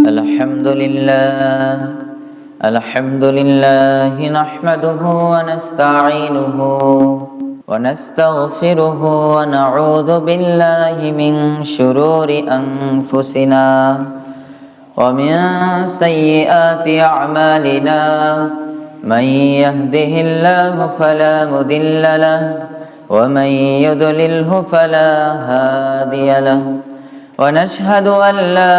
الحمد لله نحمده ونستعينه ونستغفره ونعوذ بالله من شرور أنفسنا ومن سيئات أعمالنا من يهده الله فلا مضل له ومن يضلله فلا هادي له ونشهد أن لا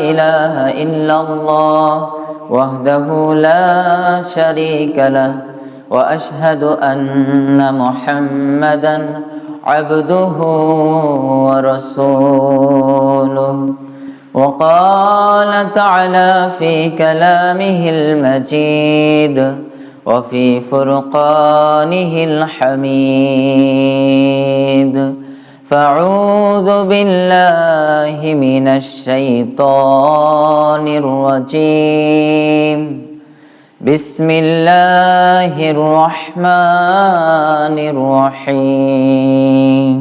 إله إلا الله وحده لا شريك له وأشهد أن محمدا عبده ورسوله وقال تعالى في كلامه المجيد وفي فرقانه الحميد فأعوذ بالله من الشيطان الرجيم بسم الله الرحمن الرحيم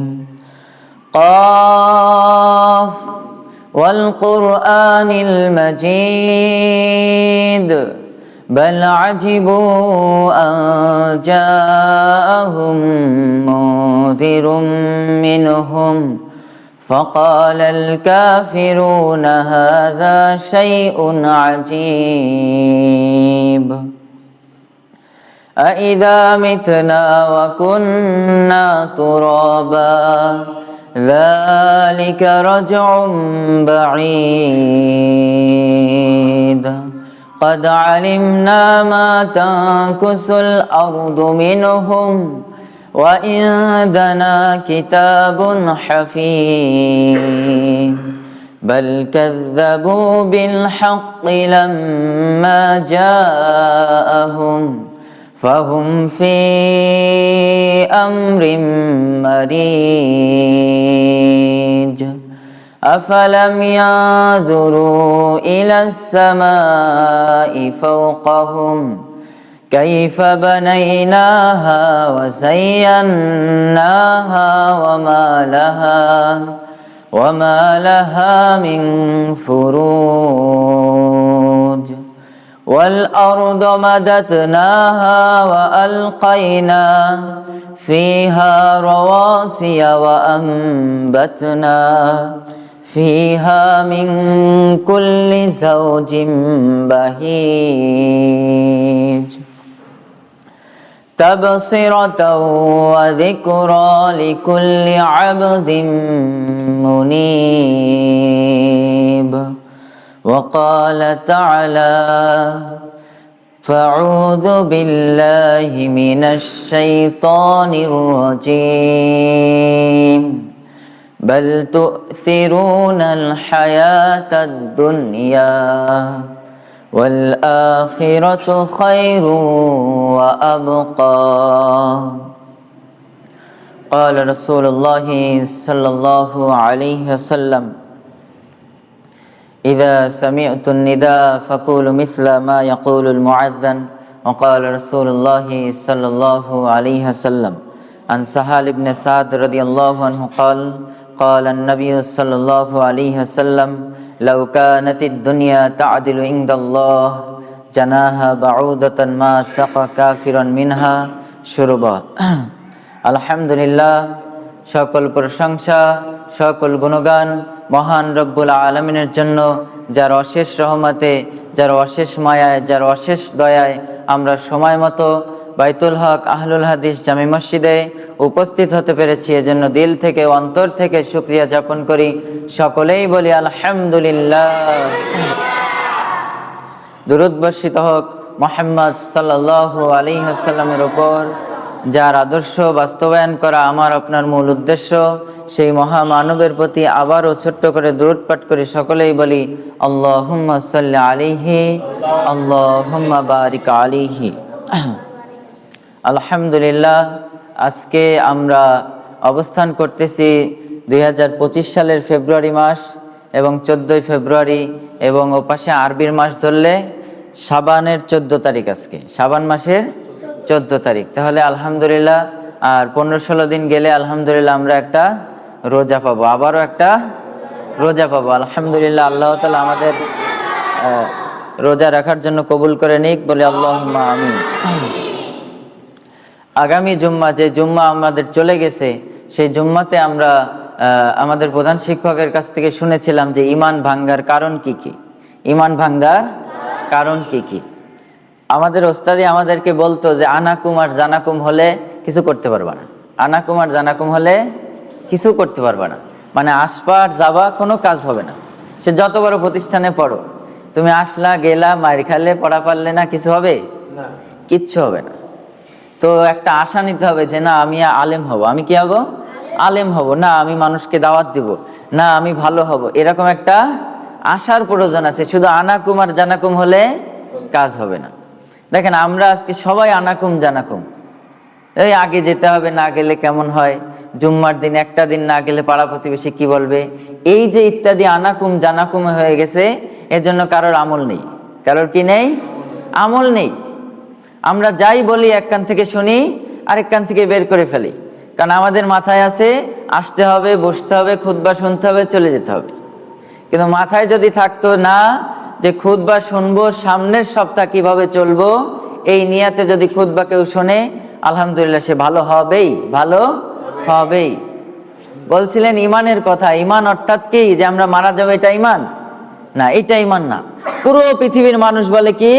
قاف والقرآن المجيد بل عجبوا أن جاءهم منذر منهم فقال الكافرون هذا شيء عجيب أإذا متنا وكنا ترابا ذلك رجع بعيد قد علمنا ما تنكس الأرض منهم وعندنا كتاب حفيظ بل كذبوا بالحق لما جاءهم فهم في أمر مريج أفلم ينظروا إلى السماء فوقهم كيف بنيناها وزيناها وما لها من فروج والأرض مددناها وألقينا فيها رواسي وأنبتنا فيها من كل زوج بهيج تبصرة وذكرى لكل عبد منيب وقال تعالى فأعوذ بالله من الشيطان الرجيم بل تؤثرون الحياة الدنيا والآخرة خير وأبقى قال رسول الله صلى الله عليه وسلم إذا سمعت النداء فقولوا مثل ما يقول المؤذن وقال رسول الله صلى الله عليه وسلم عن سهل بن سعد رضي الله عنه قال النبي صلى الله عليه وسلم لو كانت الدنيا تعدل عند الله جناها بعوضة ما سقى كافرا منها شربا আলহামদুলিল্লাহ সকল প্রশংসা সকল গুণগান মহান রব্বুল আলামিনের জন্য যার অশেষ রহমতে যার অশেষ মায়ায় যার অশেষ দয়ায় আমরা সময় মতো বাইতুল হক আহলুল হাদিস জামি মসজিদে উপস্থিত হতে পেরেছি এজন্য দিল থেকে অন্তর থেকে শুকরিয়া জ্ঞাপন করি সকলেই বলি আলহামদুলিল্লাহ দুরূদ বর্ষিত হোক মুহাম্মদ সাল্লাল্লাহু আলাইহি ওয়াসাল্লামের উপর যার আদর্শ বাস্তবায়ন করা আমার আপনার মূল উদ্দেশ্য সেই মহামানবের প্রতি আবারও ছোট্ট করে দুরূদ পাঠ করি সকলেই বলি আল্লাহুম্মা সাল্লি আলাইহি আল্লাহুম্মা বারিক আলাইহি আলহামদুলিল্লাহ আজকে আমরা অবস্থান করতেছি 2025 সালের ফেব্রুয়ারি মাস এবং 14 ফেব্রুয়ারি এবং ওপাশে আরবির মাস ধরলে শাবানের 14 তারিখ আজকে শাবান মাসের 14 তারিখ তাহলে আলহামদুলিল্লাহ আর 15-16 দিন গেলে আলহামদুলিল্লাহ আমরা একটা রোজা পাবো আবারও একটা রোজা পাবো। আলহামদুলিল্লাহ, আল্লাহ তাআলা আমাদের রোজা রাখার জন্য কবুল করে নিক, বলে আল্লাহুম্মা আমিন। আগামী জুম্মা, যে জুম্মা আমাদের চলে গেছে, সেই জুম্মাতে আমরা আমাদের প্রধান শিক্ষকের কাছ থেকে শুনেছিলাম যে ঈমান ভাঙ্গার কারণ কি কি, ঈমান ভাঙ্গার কারণ কি কি। আমাদের ওস্তাদি আমাদেরকে বলতো যে আনাকুম আর জানাকুম হলে কিছু করতে পারবা না, আনাকুম আর জানাকুম হলে কিছু করতে পারবা না, মানে আসবা আর যাবা, কোনো কাজ হবে না। সে যত বড় প্রতিষ্ঠানে পড়ো, তুমি আসলা গেলা, মায়ের খালে, পড়া পারলে না, কিছু হবে না, কিচ্ছু হবে না। তো একটা আশা নিতে হবে যে না আমি আলেম হব, আমি কি হব, আলেম হব, না আমি মানুষকে দাওয়াত দিব, না আমি ভালো হব, এরকম একটা আশার প্রয়োজন আছে। শুধু আনাকুম আর জানাকুম হলে কাজ হবে না। দেখেন আমরা আজকে সবাই আনাকুম জানাকুম, এই আগে যেতে হবে, না গেলে কেমন হয়, জুম্মার দিন একটা দিন না গেলে পাড়া প্রতিবেশী কি বলবে, এই যে ইত্যাদি আনাকুম জানাকুম হয়ে গেছে। এজন্য কারোর আমল নেই, কারোর কি নেই, আমল নেই। আমরা যাই বলি এক কান থেকে শুনি, আরেক কান থেকে বের করে ফেলি, কারণ আমাদের মাথায় আছে আসতে হবে, বসতে হবে, খুতবা শুনতে হবে, চলে যেতে হবে। কিন্তু মাথায় যদি থাকতো না যে খুতবা শুনবো, সামনের সপ্তাহ কিভাবে চলবো, এই নিয়াতে যদি খুতবা কেউ শোনে, আলহামদুলিল্লাহ সে ভালো হবেই, ভালো হবেই। বলছিলেন ইমানের কথা, ইমান অর্থাৎ কি যে আমরা মারা যাবো, এটা ইমান না, এটা ইমান না। পুরো পৃথিবীর মানুষ বলে কি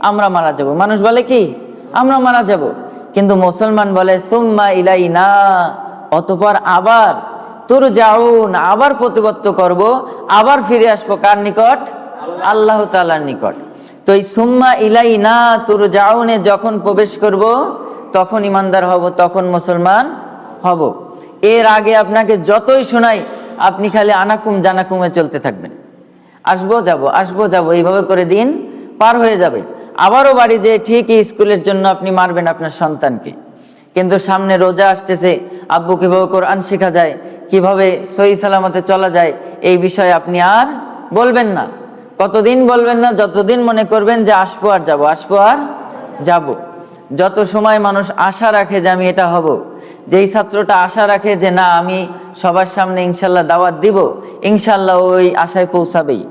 আমরা মারা যাব, মানুষ বলে কি আমরা মারা যাব, কিন্তু মুসলমান বলে সুম্মা ইলাইনা, অতঃপর আবার তুরজাউন, আবার প্রতিপত্ত করব, আবার ফিরে আসবো কার নিকট, আল্লাহ তাআলার নিকট। তো এই সুম্মা ইলাইনা তুরজাউনে যখন প্রবেশ করব, তখন ইমানদার হব, তখন মুসলমান হব। এর আগে আপনাকে যতই শোনাই, আপনি খালি আনাকুম জানাকুমে চলতে থাকবেন, আসবো যাব, আসবো যাব, এইভাবে করে দিন পার হয়ে যাবে। আবারও বাড়ি যেয়ে ঠিকই স্কুলের জন্য আপনি মারবেন আপনার সন্তানকে, কিন্তু সামনে রোজা আসতেছে, আব্বু কিভাবে কোরআন শেখা যায়, কিভাবে সহি সালামতে চলা যায়, এই বিষয়ে আপনি আর বলবেন না। কতদিন বলবেন না? যতদিন মনে করবেন যে আসবো আর যাব, আসবো আর যাব। যত সময় মানুষ আশা রাখে যে আমি এটা হব, যেই ছাত্রটা আশা রাখে যে না আমি সবার সামনে ইনশাল্লাহ দাওয়াত দিব, ইনশাল্লাহ ওই আশায় পৌঁছাবেই।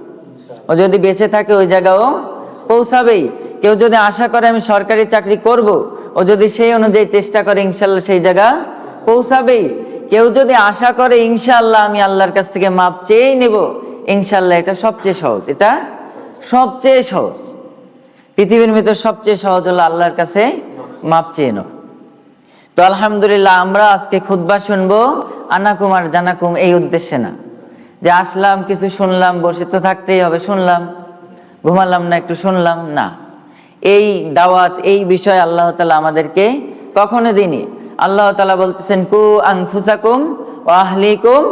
ও যদি বেঁচে থাকে ওই জায়গাও পৌঁছাবেই। কেউ যদি আশা করে আমি সরকারি চাকরি করব, ও যদি সেই অনুযায়ী চেষ্টা করে, ইনশাল্লাহ সেই জায়গা পৌঁছাবেই। কেউ যদি আশা করে ইনশাল্লাহ আমি আল্লাহর কাছ থেকে মাপ চেয়েই নেব, ইনশাল্লাহ এটা সবচেয়ে সহজ, এটা সবচেয়ে সহজ। পৃথিবীর ভিতর সবচেয়ে সহজ হলো আল্লাহর কাছে মাপ চেয়ে নেব। তো আলহামদুলিল্লাহ আমরা আজকে খুতবা শুনবো আনাকুম আর জানাকুম এই উদ্দেশ্যে না যে আসলাম কিছু শুনলাম, বসে তো থাকতেই হবে, শুনলাম, ঘুমালাম না, একটু শুনলাম না। এই দাওয়াত, এই বিষয় আল্লাহ তাআলা আমাদেরকে কখনো দিনই। আল্লাহ তাআলা বলতেছেন কু আনফুসাকুম ওয়া আহলিকুম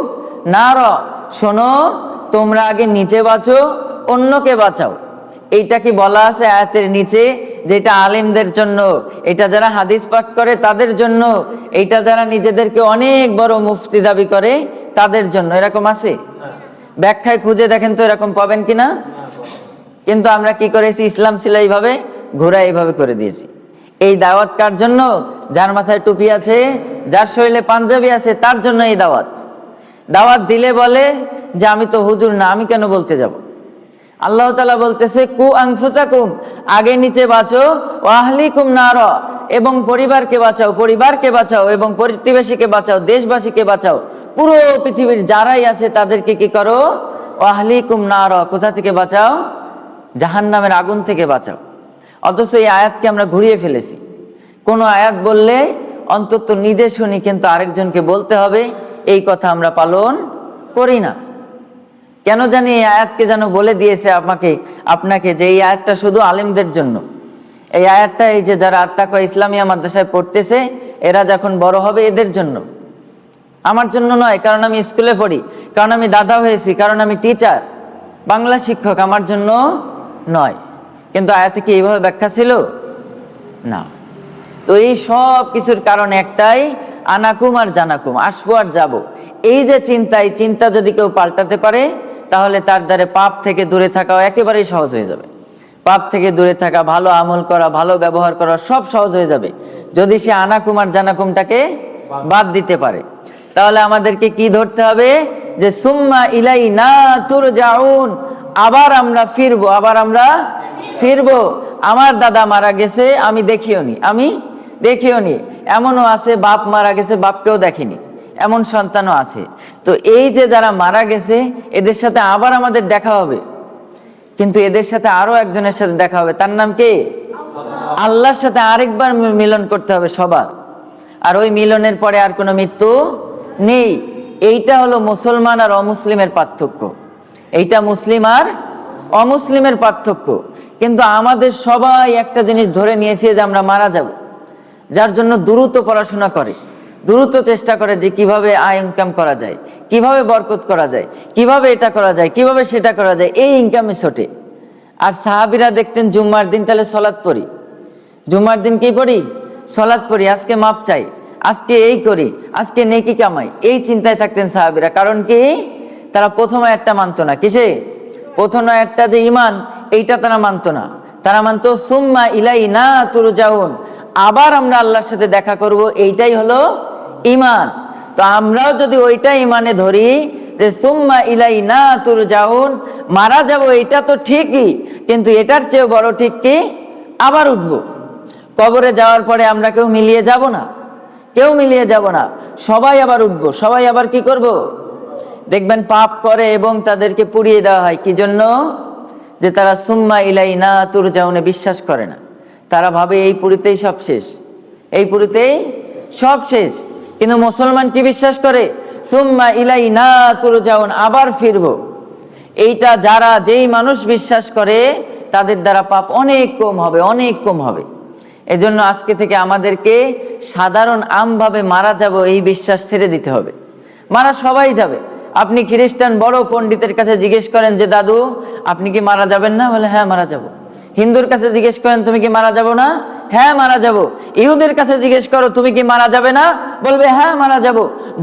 নার, শোনো তোমরা আগে নিচে বাঁচো, অন্যকে বাঁচাও। এইটা কি বলা আছে আয়াতের নিচে, যেটা আলেমদের জন্য, এটা যারা হাদিস পাঠ করে তাদের জন্য, এইটা যারা নিজেদেরকে অনেক বড় মুফতি দাবি করে তাদের জন্য, এরকম আছে? ব্যাখ্যায় খুঁজে দেখেন তো এরকম পাবেন কিনা। কিন্তু আমরা কি করেছি, ইসলাম ছিল এইভাবে, ঘোরা এইভাবে করে দিয়েছি। এই দাওয়াত কার জন্য? যার মাথায় টুপি আছে, যার শরীরে পাঞ্জাবি আছে, তার জন্য এই দাওয়াত। দাওয়াত দিলে বলে যে আমি তো হুজুর না, আমি কেন বলতে যাব। আল্লাহ তাআলা বলতেছে কু আনফুসাকুম, আগে নিচে বাঁচো, ওয়া আহলিকুম নার, এবং পরিবারকে বাঁচাও, পরিবারকে বাঁচাও, এবং প্রতিবেশীকে বাঁচাও, দেশবাসীকে বাঁচাও, পুরো পৃথিবীর যারাই আছে তাদেরকে কি করো, ওয়া আহলিকুম নার, কোথা থেকে বাঁচাও? জাহান্নামের আগুন থেকে বাঁচাও। অথচ এই আয়াতকে আমরা ঘুরিয়ে ফেলেছি। কোনো আয়াত বললে অন্তত নিজে শুনি, কিন্তু আরেকজনকে বলতে হবে, এই কথা আমরা পালন করি না। কেন জানি এই আয়াতকে যেন বলে দিয়েছে আপনাকে যে এই আয়াতটা শুধু আলেমদের জন্য। এই আয়াতটা এই যে যারা আত্তাকওয়া ইসলামিয়া মাদ্রাসায় পড়তেছে, এরা যখন বড় হবে এদের জন্য, আমার জন্য নয়। কারণ আমি স্কুলে পড়ি, কারণ আমি দাদা হয়েছি, কারণ আমি টিচার, বাংলা শিক্ষক, আমার জন্য নয়। কিন্তু আয়াতে কি এইভাবে ব্যাখ্যা ছিল? না। তো এই সব কিছুর কারণ একটাই, আনাকুম আর জানাকুম, আসবো আর যাব। এই যে চিন্তা, এই চিন্তা যদি কেউ পাল্টাতে পারে, তাহলে তার দ্বারা পাপ থেকে দূরে থাকাও একেবারেই সহজ হয়ে যাবে। পাপ থেকে দূরে থাকা, ভালো আমল করা, ভালো ব্যবহার করা, সব সহজ হয়ে যাবে যদি সে আনাকুম আর জানাকুমটাকে বাদ দিতে পারে। তাহলে আমাদেরকে কি ধরতে হবে যে সুম্মা ইলাইনা তুরজাউন, আবার আমরা ফিরবো, আবার আমরা ফিরবো। আমার দাদা মারা গেছে, আমি দেখিও নি। এমনও আছে বাপ মারা গেছে, বাপকেও দেখিনি, এমন সন্তানও আছে। তো এই যে যারা মারা গেছে এদের সাথে আবার আমাদের দেখা হবে, কিন্তু এদের সাথে আরো একজনের সাথে দেখা হবে, তার নাম কে? আল্লাহর সাথে আরেকবার মিলন করতে হবে সবার। আর ওই মিলনের পরে আর কোনো মৃত্যু নেই। এইটা হলো মুসলমান আর অমুসলিমের পার্থক্য, এইটা মুসলিম আর অমুসলিমের পার্থক্য। কিন্তু আমাদের সবাই একটা জিনিস ধরে নিয়েছে যে আমরা মারা যাব, যার জন্য দ্রুত পড়াশোনা করে, দ্রুত চেষ্টা করে যে কিভাবে আয় ইনকাম করা যায়, কিভাবে বরকত করা যায়, কিভাবে এটা করা যায়, কিভাবে সেটা করা যায়, এই ইনকামে ছোটে। আর সাহাবীরা দেখতেন জুম্মার দিন তাহলে সলাৎ পড়ি, জুম্মার দিন কি পড়ি? সলাৎ পড়ি, আজকে মাপ চাই, আজকে এই করি, আজকে নেকি কামাই, এই চিন্তায় থাকতেন সাহাবীরা। কারণ কি? তারা প্রথম আয়াতটা মানতো না। কিসে? প্রথম আয়াতটা যে ঈমান, এইটা তারা মানতো না। তারা মানতো সুম্মা ইলাইনা তুরজাউন, আবার আমরা আল্লাহর সাথে দেখা করব, এইটাই হলো ঈমান। তো আমরাও যদি ওইটা ঈমানে ধরি যে সুম্মা ইলাইনা তুরজাউন, মারা যাব এটা তো ঠিকই, কিন্তু এটার চেয়েও বড় ঠিক কি? আবার উঠবো। কবরে যাওয়ার পরে আমরা কেউ মিলিয়ে যাব না, কেউ মিলিয়ে যাব না, সবাই আবার উঠবো, সবাই আবার কি করব? দেখবেন পাপ করে এবং তাদেরকে পুড়িয়ে দেওয়া হয়। কি জন্য? যে তারা সুম্মা ইলাইনা তুরজাউনে বিশ্বাস করে না। তারা ভাবে এই পুরীতেই সব শেষ, এই পুরীতেই সব শেষ। কিন্তু মুসলমান কি বিশ্বাস করে? সুম্মা ইলাইনা তুরজাউন, আবার ফিরবো। এইটা যারা যেই মানুষ বিশ্বাস করে তাদের দ্বারা পাপ অনেক কম হবে, অনেক কম হবে। এজন্য আজকে থেকে আমাদেরকে সাধারণ আমভাবে মারা যাব এই বিশ্বাস ছেড়ে দিতে হবে। মারা সবাই যাবে। আপনি খ্রিস্টান বড় পণ্ডিতের কাছে জিজ্ঞেস করেন যে দাদু আপনি কি মারা যাবেন না? বলে হ্যাঁ মারা যাব। হিন্দুর কাছে জিজ্ঞেস করেন তুমি কি মারা যাব না? হ্যাঁ মারা যাব। ইহুদের কাছে জিজ্ঞেস করো তুমি কি মারা যাবে না? বলবে হ্যাঁ মারা যাব।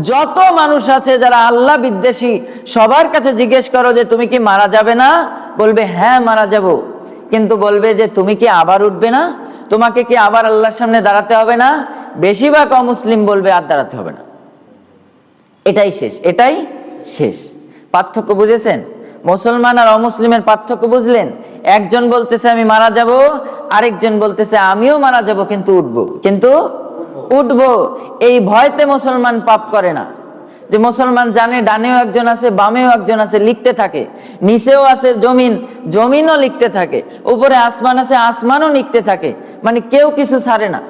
যত মানুষ আছে যারা আল্লাহ বিদ্বেষী সবার কাছে জিজ্ঞেস করো যে তুমি কি মারা যাবে না? বলবে হ্যাঁ মারা যাব। কিন্তু বলবে যে তুমি কি আবার উঠবে না? তোমাকে কি আবার আল্লাহর সামনে দাঁড়াতে হবে না? বেশিরভাগ অমুসলিম বলবে আর দাঁড়াতে হবে না, এটাই শেষ, এটাই শেষ। পার্থক্য বুঝেছেন? মুসলমান আর অমুসলিমের পার্থক্য বুঝলেন? একজন বলতেছে আমি মারা যাব, আরেকজন বলতেছে আমিও মারা যাব কিন্তু উঠবো। এই ভয়তে মুসলমান পাপ করে না। যে মুসলমান জানে ডানেও একজন আছে, বামেও একজন আছে, লিখতে থাকে। নিচেও আছে জমিনও লিখতে থাকে, উপরে আসমান আছে, আসমানও লিখতে থাকে। মানে কেউ কিছু ছাড়ে না।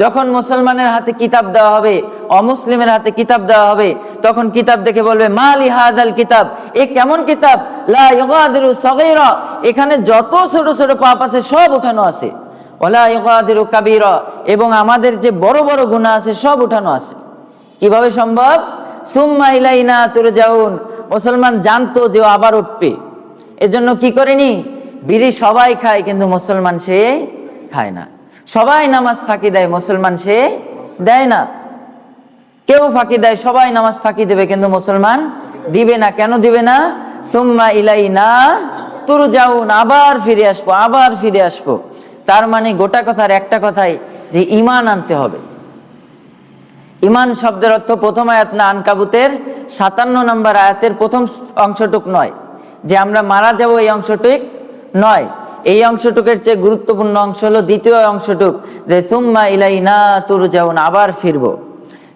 যখন মুসলমানের হাতে কিতাব দেওয়া হবে, অমুসলিমের হাতে কিতাব দেওয়া হবে, তখন কিতাব দেখে বলবে মালি হাদাল কিতাব, এ কেমন কিতাব? লা ইউগাদিরু সগীরা, এখানে যত ছোট ছোট পাপ আছে সব উঠানো আছে। ওয়ালা ইউগাদিরু কাবীরা, এবং আমাদের যে বড় বড় গুনাহ আছে সব উঠানো আছে। কিভাবে সম্ভব? সুম্মা ইলাইনা তুরজাউন। মুসলমান জানতো যে ও আবার উঠবে, এজন্য কি করেনি? বিড়ি সবাই খায় কিন্তু মুসলমান সে খায় না। সবাই নামাজ ফাঁকি দেয়, মুসলমান সে দেয় না। কেউ ফাঁকি দেয়, সবাই নামাজ ফাঁকি দেবে কিন্তু মুসলমান দিবে না। কেন দিবে না? সুম্মা ইলাইনা তুরজাউন, আবার ফিরে আসবো, আবার ফিরে আসবো। তার মানে গোটা কথার একটা কথাই যে ঈমান আনতে হবে। ঈমান শব্দের অর্থ প্রথম আয়াত না আনকাবুতের 57 নম্বর আয়াতের প্রথম অংশটুক নয়, যে আমরা মারা যাব এই অংশটুক নয়। এই অংশটুকের চেয়ে গুরুত্বপূর্ণ অংশ হলো দ্বিতীয় অংশটুক, যে সুম্মা ইলাইনা তুরজাউন, আবার ফিরবো।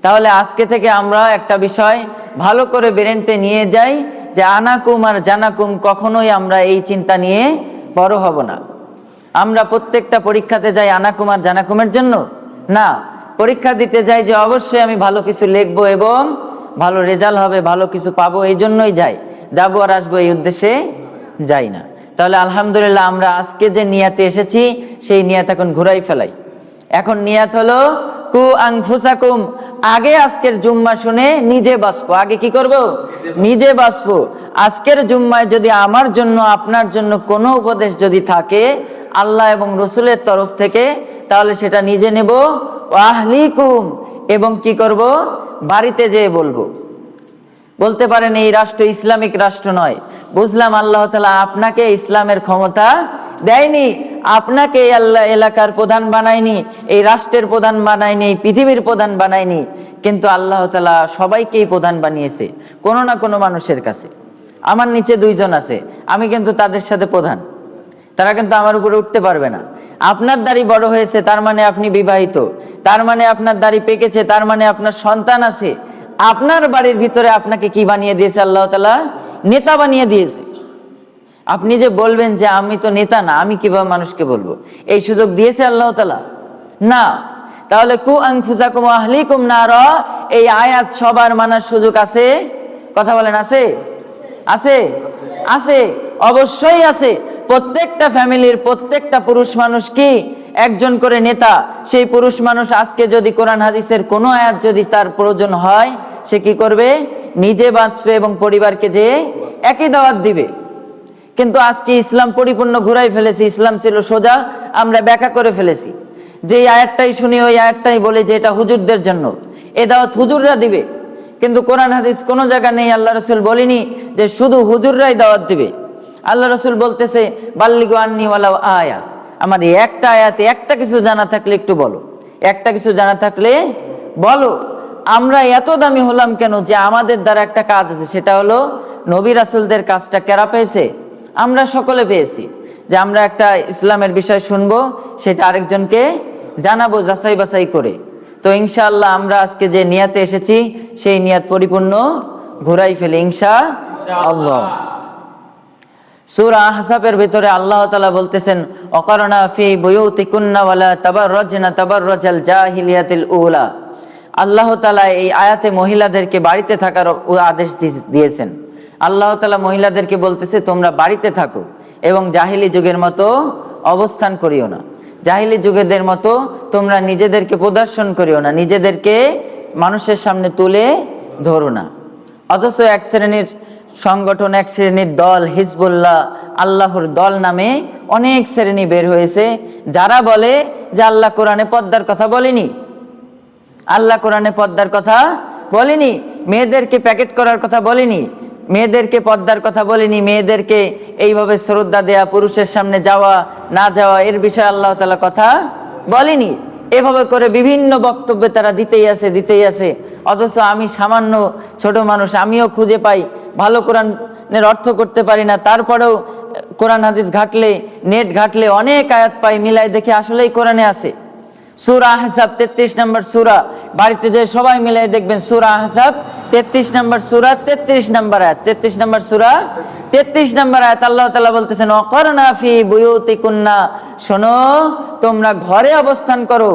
তাহলে আজকে থেকে আমরা একটা বিষয় ভালো করে ব্রেনতে নিয়ে যাই যে আনাকুম আর জানাকুম, কখনোই আমরা এই চিন্তা নিয়ে বড় হব না। আমরা প্রত্যেকটা পরীক্ষাতে যাই আনাকুম আর জানাকুমের জন্য না, পরীক্ষা দিতে যাই যে অবশ্যই আমি ভালো কিছু লিখবো এবং ভালো রেজাল্ট হবে, ভালো কিছু পাবো, এই জন্যই যাই। যাবো আর আসবো এই উদ্দেশ্যে যাই না। তাহলে আলহামদুলিল্লাহ আমরা আজকে যে নিয়াতে এসেছি সেই নিয়াত এখন ঘুরাই ফেলাই। এখন নিয়াত হলো কু আনফুসাকুম, আগে আজকের জুম্মা শুনে নিজে বাঁচবো। আগে কি করব? নিজে বাঁচবো। আজকের জুম্মায় যদি আমার জন্য আপনার জন্য কোনো উপদেশ যদি থাকে আল্লাহ এবং রসুলের তরফ থেকে, তাহলে সেটা নিজে নেব। আহলিকুম, এবং কি করব? বাড়িতে যেয়ে বলবো। বলতে পারেন এই রাষ্ট্র ইসলামিক রাষ্ট্র নয়, বুঝলাম আল্লাহ তাআলা আপনাকে ইসলামের ক্ষমতা দেয়নি, আপনাকে এই আল্লাহ এলাকার প্রধান বানায়নি, এই রাষ্ট্রের প্রধান বানায়নি, এই পৃথিবীর প্রধান বানায়নি, কিন্তু আল্লাহ তাআলা সবাইকেই প্রধান বানিয়েছে কোনো না কোনো মানুষের কাছে। আমার নিচে 2 জন আছে, আমি কিন্তু তাদের সাথে প্রধান, তারা কিন্তু আমার উপরে উঠতে পারবে না। আপনার দাড়ি বড় হয়েছে তার মানে আপনি বিবাহিত, তার মানে আপনার দাড়ি পেকেছে, তার মানে আপনার সন্তান আছে। আপনার বাড়ির ভিতরে আপনাকে কি বানিয়ে দিয়েছে আল্লাহ তাআলা? নেতা বানিয়ে দিয়েছে। আপনি যে বলবেন যে আমি তো নেতা না, আমি কিভাবে মানুষকে বলবো, এই সুযোগ দিয়েছে আল্লাহ তাআলা? না। তাহলে কু আনফুসাকুম ওয়া আহলিকুম নারা, এই আয়াত সবার মানার সুযোগ আছে? কথা বলেন, আছে? আছে? আছে, অবশ্যই আছে। প্রত্যেকটা ফ্যামিলির প্রত্যেকটা পুরুষ মানুষ কি একজন করে নেতা। সেই পুরুষ মানুষ আজকে যদি কোরআন হাদিসের কোনো আয়াত যদি তার প্রয়োজন হয়, সে কি করবে? নিজে বাঁচবে এবং পরিবারকে যে একই দাওয়াত দিবে। কিন্তু আজকে ইসলাম পরিপূর্ণ ঘুরাই ফেলেছি। ইসলাম ছিল সোজা, আমরা ব্যাখ্যা করে ফেলেছি। যেই আয়াতটাই শুনি ওই আয়াতটাই বলে যে এটা হুজুরদের জন্য, এ দাওয়াত হুজুররা দিবে। কিন্তু কোরআন হাদিস কোনো জায়গা নেই, আল্লাহ রসুল বলেনি যে শুধু হুজুররাই দাওয়াত দিবে। আল্লাহ রসুল বলতেছে বাল্লিগু আন্নি ওয়ালাউ আয়া, আমার এই একটা আয়াতে একটা কিছু জানা থাকলে একটু বলো, একটা কিছু জানা থাকলে বলো। আমরা এত দামি হলাম কেন যে আমাদের দ্বারা একটা কাজ আছে, সেটা হলো নবী রাসূলদের কাজটা কারা পেয়েছে? আমরা সকলে পেয়েছি। যে আমরা একটা ইসলামের বিষয় শুনবো, সেটা আরেকজনকে জানাবো যাচাই বাছাই করে। তো ইনশাআল্লাহ আমরা আজকে যে নিয়াতে এসেছি সেই নিয়াত পরিপূর্ণ ঘুরাই ফেলে ইনশাআল্লাহ। সূরা আহজাবের ভিতরে আল্লাহ তাআলা বলতেছেন ওয়াকারনা ফি বুয়ুতিকুন্না ওয়ালা তাবাররাজনা তাবাররাজাল জাহিলিয়াতিল উলা। আল্লাহ তাআলা এই আয়াতে মহিলাদেরকে বাড়িতে থাকার আদেশ দিয়েছেন। আল্লাহ তাআলা মহিলাদেরকে বলতেছে তোমরা বাড়িতে থাকো এবং জাহিলি যুগের মতো অবস্থান করিও না, জাহিলি যুগেদের মতো তোমরা নিজেদেরকে প্রদর্শন করিও না, নিজেদেরকে মানুষের সামনে তুলে ধরো না। অথচ এক শ্রেণীর সংগঠন, এক শ্রেণীর দল হিজবুল্লাহ, আল্লাহর দল নামে অনেক শ্রেণী বের হয়েছে, যারা বলে যে আল্লাহ কোরআনে পর্দার কথা বলেনি, আল্লাহ কোরআনে পর্দার কথা বলেনি, মেয়েদেরকে প্যাকেট করার কথা বলেনি, মেয়েদেরকে পর্দার কথা বলেনি, মেয়েদেরকে এইভাবে শ্রদ্ধা দেয়া, পুরুষের সামনে যাওয়া না যাওয়া এর বিষয়ে আল্লাহ তাআলা কথা বলেনি। এভাবে করে বিভিন্ন বক্তব্য তারা দিতেই আছে। অথচ আমি সামান্য ছোট মানুষ, আমিও খুঁজে পাই, ভালো কোরআনের অর্থ করতে পারি না, তারপরেও কোরআন হাদিস ঘাটলে, নেট ঘাটলে অনেক আয়াত পাই, মিলাই দেখে আসলেই কোরআনে আছে। সূরা আহজাব 33 নম্বর সূরা, বাড়িতে যে সবাই মিলে দেখবেন সূরা আহজাব 33 নম্বর সূরা 33 নম্বর আয়াত, 33 নম্বর সূরা 33 নম্বর আয়াত আল্লাহ তাআলা বলতেছেন ওয়াকারনা ফি বুয়ুতিকুন্না, শোনো তোমরা ঘরে অবস্থান করো,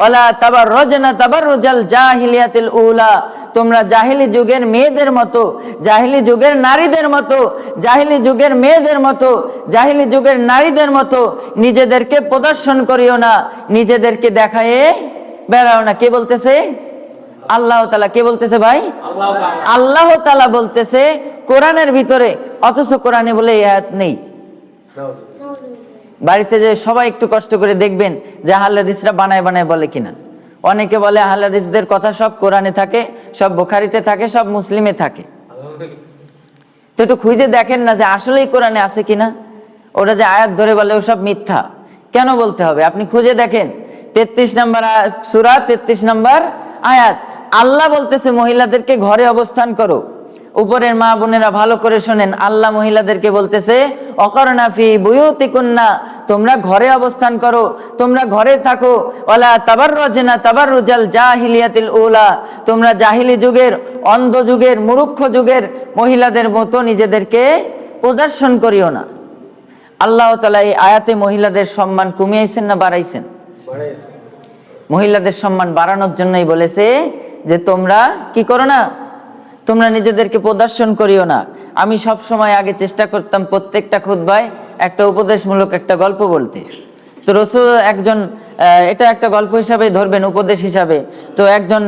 ওয়ালা তাবাররাজনা তাবাররুজাল জাহিলিয়াতিল উলা, তোমরা জাহিলি যুগের মেয়েদের মতো, জাহিলি যুগের নারীদের মতো, জাহিলি যুগের মেয়েদের মতো, জাহিলি যুগের নারীদের মতো নিজেদেরকে প্রদর্শন করিও না, নিজেদেরকে দেখায়ে বেড়াও না। কে বলতেছে? আল্লাহ তাআলা। কে বলতেছে ভাই? আল্লাহ তাআলা বলতেছে কোরআনের ভিতরে, অথচ কোরআনে বলে এই আয়াত নেই। বাড়িতে যে সবাই একটু কষ্ট করে দেখবেন যে আহলে হাদিসরা বানায় বানায় বলে কিনা। অনেকে বলে আহলে হাদিসদের কথা সব কোরআনে থাকে, সব বুখারীতে থাকে, সব মুসলিমে থাকে। তো একটু খুঁজে দেখেন না যে আসলেই কোরআনে আছে কিনা। ওরা যে আয়াত ধরে বলে ওসব মিথ্যা, কেন বলতে হবে? আপনি খুঁজে দেখেন 33 নম্বর সূরা 33 নম্বর আয়াত আল্লাহ বলতেছে মহিলাদেরকে ঘরে অবস্থান করো। উপরের মা বোনেরা ভালো করে শোনেন, আল্লাহ মহিলাদেরকে বলতেছে ওয়াকারনা ফি বুয়ুতিকুন্না, তোমরা ঘরে অবস্থান করো, তোমরা ঘরে থাকো, ওয়ালা তাবাররাজনা তাবাররুজাল জাহিলিয়াতিল উলা, তোমরা জাহিলি যুগের, অন্ধ যুগের, মূর্খ যুগের মহিলাদের মতো নিজেদেরকে প্রদর্শন করিও না। আল্লাহ তাআলা এই আয়াতে মহিলাদের সম্মান কমিয়েছেন না বাড়াইছেন? মহিলাদের সম্মান বাড়ানোর জন্যই বলেছে যে তোমরা কি করো না, তোমরা নিজেদেরকে প্রদর্শন করিও না। আমি সব সময় আগে চেষ্টা করতাম প্রত্যেকটা খুতবায় একটা উপদেশমূলক একটা গল্প বলতে। তো রাসূল একজন, এটা একটা গল্প হিসাবে ধরবেন, উপদেশ হিসাবে। তো একজন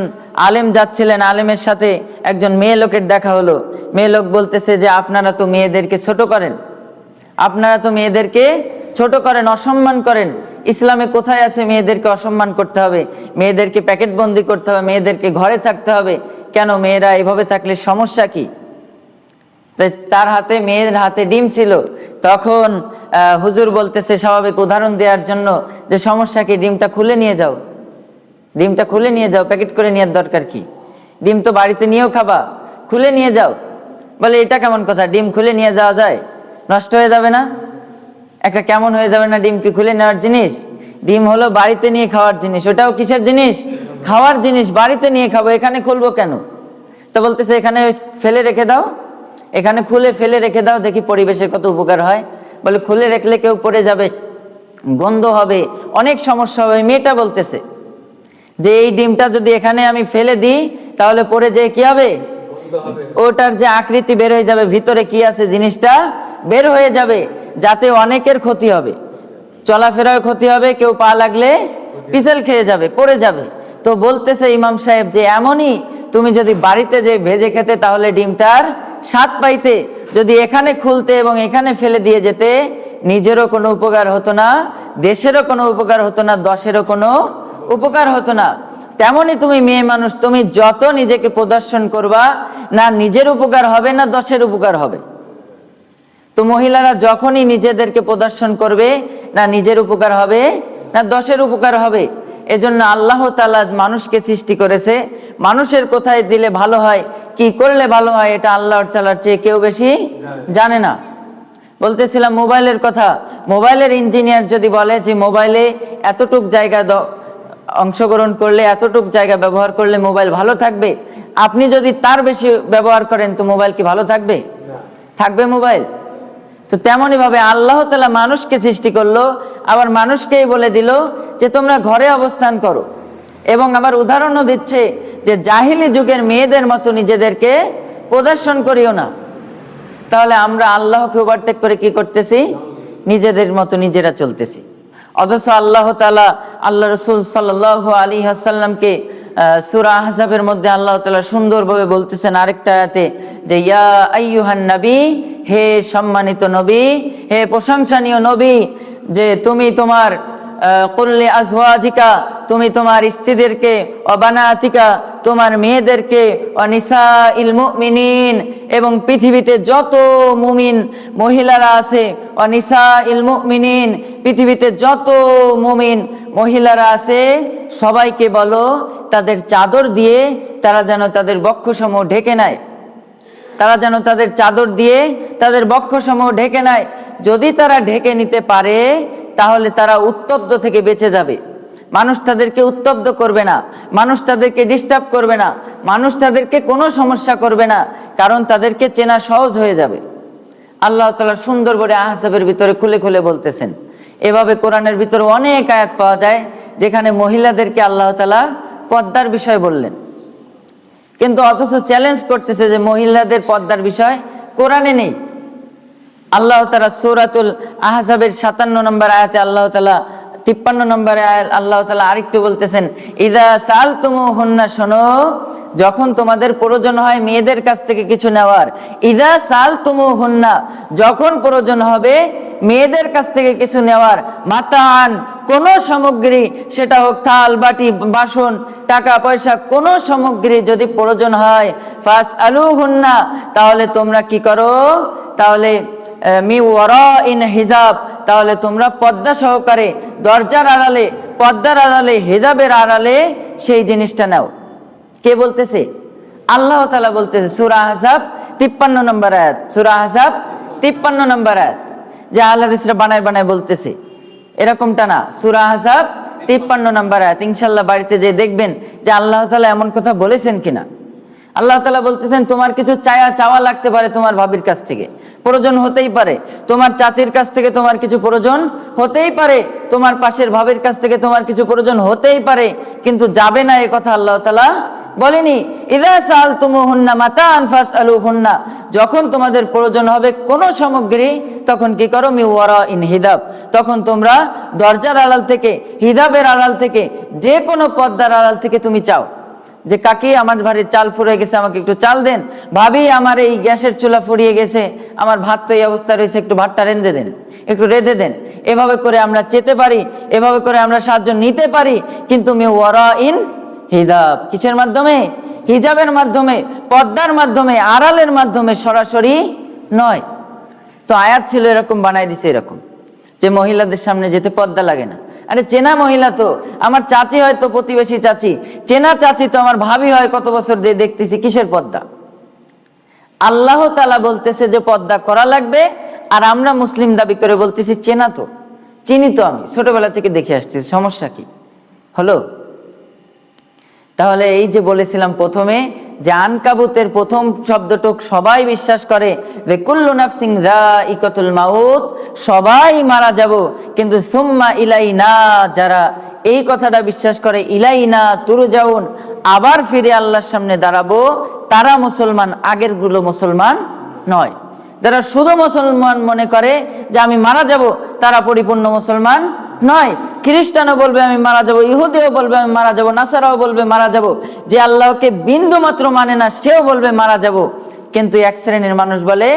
আলেম যাচ্ছিলেন, আলেমের সাথে একজন মেয়ে লোকের দেখা হলো। মেয়ে লোক বলতেছে যে আপনারা তো মেয়েদেরকে ছোট করেন, আপনারা তো মেয়েদেরকে ছোট করেন, অসম্মান করেন। ইসলামে কোথায় আছে মেয়েদেরকে অসম্মান করতে হবে, মেয়েদেরকে প্যাকেটবন্দি করতে হবে, মেয়েদেরকে ঘরে থাকতে হবে? কেন মেয়েরা এভাবে থাকলে সমস্যা কি? তো তার হাতে, মেয়ের হাতে ডিম ছিল। তখন হুজুর বলতেছে স্বাভাবিক উদাহরণ দেওয়ার জন্য যে সমস্যা কি, ডিমটা খুলে নিয়ে যাও, ডিমটা খুলে নিয়ে যাও, প্যাকেট করে নেওয়ার দরকার কি, ডিম তো বাড়িতে নিয়েও খাবা, খুলে নিয়ে যাও। বলে এটা কেমন কথা, ডিম খুলে নিয়ে যাওয়া যায়? নষ্ট হয়ে যাবে না? একটা কেমন হয়ে যাবে না? ডিম কি খুলে নেওয়ার জিনিস? ডিম হলো বাড়িতে নিয়ে খাওয়ার জিনিস। ওটাও কিসের জিনিস? খাওয়ার জিনিস। বাড়িতে নিয়ে খাবো, এখানে খুলবো কেন? তো বলতেছে এখানে ফেলে রেখে দাও, এখানে খুলে ফেলে রেখে দাও, দেখি পরিবেশের কত উপকার হয়। বলে খুলে রাখলে কেউ পড়ে যাবে, গন্ধ হবে, অনেক সমস্যা হবে। মেয়েটা বলতেছে যে এই ডিমটা যদি এখানে আমি ফেলে দিই তাহলে পড়ে যেয়ে কি হবে, ওটার যে আকৃতি বের হয়ে যাবে, ভিতরে কি আছে জিনিসটা বের হয়ে যাবে, যাতে অনেকের ক্ষতি হবে, চলাফেরায় ক্ষতি হবে, কেউ পা লাগলে পিছল খেয়ে যাবে, পড়ে যাবে। তো বলতেছে ইমাম সাহেব যে এমনই তুমি যদি বাড়িতে যে ভেজে খেতে তাহলে ডিমটার স্বাদ পাইতে, যদি এখানে খুলতে এবং এখানে ফেলে দিয়ে যেতে, নিজেরও কোনো উপকার হতো না, দেশেরও কোনো উপকার হতো না, দশেরও কোনো উপকার হতো না। তেমনই তুমি মেয়ে মানুষ, তুমি যত নিজেকে প্রদর্শন করবা, না নিজের উপকার হবে না দশের উপকার হবে। তো মহিলারা যখনই নিজেদেরকে প্রদর্শন করবে, না নিজের উপকার হবে না দশের উপকার হবে। এজন্য আল্লাহ তাআলা মানুষকে সৃষ্টি করেছে, মানুষের কোথায় দিলে ভালো হয়, কি করলে ভালো হয়, এটা আল্লাহর তাআলার চেয়ে কেউ বেশি জানে না। বলতেছিলাম মোবাইলের কথা, মোবাইলের ইঞ্জিনিয়ার যদি বলে যে মোবাইলে এতটুক জায়গা অংশগ্রহণ করলে, এতটুক জায়গা ব্যবহার করলে মোবাইল ভালো থাকবে, আপনি যদি তার বেশি ব্যবহার করেন তো মোবাইল কি ভালো থাকবে? থাকবে মোবাইল? তো তেমনই ভাবে আল্লাহ তাআলা মানুষকে সৃষ্টি করলো, আবার মানুষকেই বলে দিল যে তোমরা ঘরে অবস্থান করো, এবং আবার উদাহরণও দিচ্ছে যে জাহিলি যুগের মেয়েদের মতো নিজেদেরকে প্রদর্শন করিও না। তাহলে আমরা আল্লাহকে ওভারটেক করে কি করতেছি? নিজেদের মতো নিজেরা চলতেছি। অথচ আল্লাহ তাআলা আল্লাহ রাসূল সাল্লাল্লাহু আলাইহি ওয়াসাল্লামকে সূরা আহজাবের মধ্যে আল্লাহ তাআলা সুন্দরভাবে বলতেছেন আরেকটা আয়াতে যে ইয়া আইয়ুহান নবী, হে সম্মানিত নবী, হে প্রশংসনীয় নবী, যে তুমি তোমার কুল্লি আজওয়াজিকা, তুমি তোমার স্ত্রীদেরকে, অবানাতিকা, তোমার মেয়েদেরকে, অনিসাইল মুমিনিন, এবং পৃথিবীতে যত মুমিন মহিলারা আছে, অনিসাইল মুমিনিন, পৃথিবীতে যত মুমিন মহিলারা আছে সবাইকে বলো তাদের চাদর দিয়ে তারা যেন তাদের বক্ষসমূহ ঢেকে নেয়, তারা যেন তাদের চাদর দিয়ে তাদের বক্ষসমূহ ঢেকে নেয়। যদি তারা ঢেকে নিতে পারে তাহলে তারা উত্তপ্ত থেকে বেঁচে যাবে। মানুষ তাদেরকে উত্তপ্ত করবে না, মানুষ তাদেরকে ডিস্টার্ব করবে না, মানুষ তাদেরকে কোনো সমস্যা করবে না, কারণ তাদেরকে চেনা সহজ হয়ে যাবে। আল্লাহ তাআলা সুন্দর করে আহজাবের ভিতরে খুলে খুলে বলতেছেন। এভাবে কোরআনের ভিতরে অনেক আয়াত পাওয়া যায় যেখানে মহিলাদেরকে আল্লাহ তাআলা পর্দার বিষয় বললেন, কিন্তু অথচ চ্যালেঞ্জ করতেছে যে মহিলাদের পর্দার বিষয় কোরআনে নেই। আল্লাহ তাআলা সূরাতুল আহজাবের 57 নম্বর আয়াতে আল্লাহ তাআলা 53 নম্বরে আল্লাহ তাআলা আরেকটু বলতেছেন ইযা সালতুমুহুন্না, শোনো যখন তোমাদের প্রয়োজন হয় মেয়েদের কাছ থেকে কিছু নেওয়ার, ইযা সালতুমুহুন্না, যখন প্রয়োজন হবে মেয়েদের কাছ থেকে কিছু নেওয়ার, মাতান, কোনো সামগ্রী, সেটা হোক থাল বাটি বাসন টাকা পয়সা, কোনো সামগ্রী যদি প্রয়োজন হয়, ফাসআলুহুন্না, তাহলে তোমরা কি করো, তাহলে মি ওয়ারাইন হিজাব, তাহলে তোমরা পর্দা সহকারে দরজার আড়ালে, পর্দার আড়ালে, হিজাবের আড়ালে সেই জিনিসটা নাও। কে বলতেছে? আল্লাহ তাআলা বলতেছে। সূরা আহজাব 53 নম্বর আয়াত, সূরা আহজাব 53 নম্বর আয়াত, যে আহলে হাদিসরা বানায় বানায় বলতেছে, এরকমটা না। সূরা আহজাব 53 নম্বর আয়াত, ইনশাআল্লাহ বাড়িতে যেয়ে দেখবেন যে আল্লাহ তাআলা এমন কথা বলেছেন কিনা। আল্লাহ তাআলা বলতেছেন তোমার কিছু চাওয়া লাগতে পারে, তোমার ভাবির কাছ থেকে প্রয়োজন হতেই পারে, তোমার চাচির কাছ থেকে তোমার কিছু প্রয়োজন হতেই পারে, তোমার পাশের ভাবির কাছ থেকে তোমার কিছু প্রয়োজন হতেই পারে, কিন্তু যাবে না এ কথা আল্লাহ তাআলা বলেনি। ইযা সালতুমুহুন্না মাতাআন ফাসআলুহুন্না, যখন তোমাদের প্রয়োজন হবে কোনো সামগ্রী তখন কি করো, মি ওয়ারাইন হিজাব, তখন তোমরা দরজার আড়াল থেকে, হিজাবের আড়াল থেকে, যে কোনো পর্দার আড়াল থেকে তুমি চাও যে কাকি আমার বাড়ির চাল ফুরিয়ে গেছে, আমাকে একটু চাল দেন, ভাবি আমার এই গ্যাসের চুলা ফুরিয়ে গেছে, আমার ভাত তো এই অবস্থা রয়েছে, একটু ভাতটা রেঁধে দেন, একটু রেঁধে দেন। এভাবে করে আমরা চেতে পারি, এভাবে করে আমরা সাহায্য নিতে পারি, কিন্তু মি ওয়ারাইন হিজাব, কিসের মাধ্যমে? হিজাবের মাধ্যমে, পর্দার মাধ্যমে, আড়ালের মাধ্যমে সরাসরি নয়। তো আয়াত ছিল এরকম, বানাই দিছে এরকম যে মহিলাদের সামনে যেতে পর্দা লাগে না। আরে চেনা মহিলা তো, আমার চাচি হয় তো, প্রতিবেশী চাচি, চেনা চাচি তো, আমার ভাবি হয়, কত বছর দিয়ে দেখতেছি, কিসের পর্দা? আল্লাহ তাআলা বলতেছে যে পর্দা করা লাগবে, আর আমরা মুসলিম দাবি করে বলতেছি চেনা তো, চিনি তো, আমি ছোটবেলা থেকে দেখে আসছি, সমস্যা কি হলো? তাহলে এই যে বলেছিলাম প্রথমে যে আনকাবুতের প্রথম শব্দটুক সবাই বিশ্বাস করে যে কুল্লু নাফসিন যায়িকাতুল মাউত, সবাই মারা যাব, কিন্তু সুম্মা ইলাইনা, যারা এই কথাটা বিশ্বাস করে, ইলাইনা তুরজাউন, আবার ফিরে আল্লাহর সামনে দাঁড়াবো, তারা মুসলমান, আগেরগুলো মুসলমান নয়। যারা শুধু মুসলমান মনে করে যে আমি মারা যাব, তারা পরিপূর্ণ মুসলমান নয়। খ্রিস্টানও বলবে আমি মারা যাব, ইহুদিও বলবে আমি মারা যাব, নাসারাও বলবে মারা যাব, যে আল্লাহকে বিন্দু মাত্র মানে না সেও বলবে মারা যাব। কিন্তু এক শ্রেণীর মানুষ বলে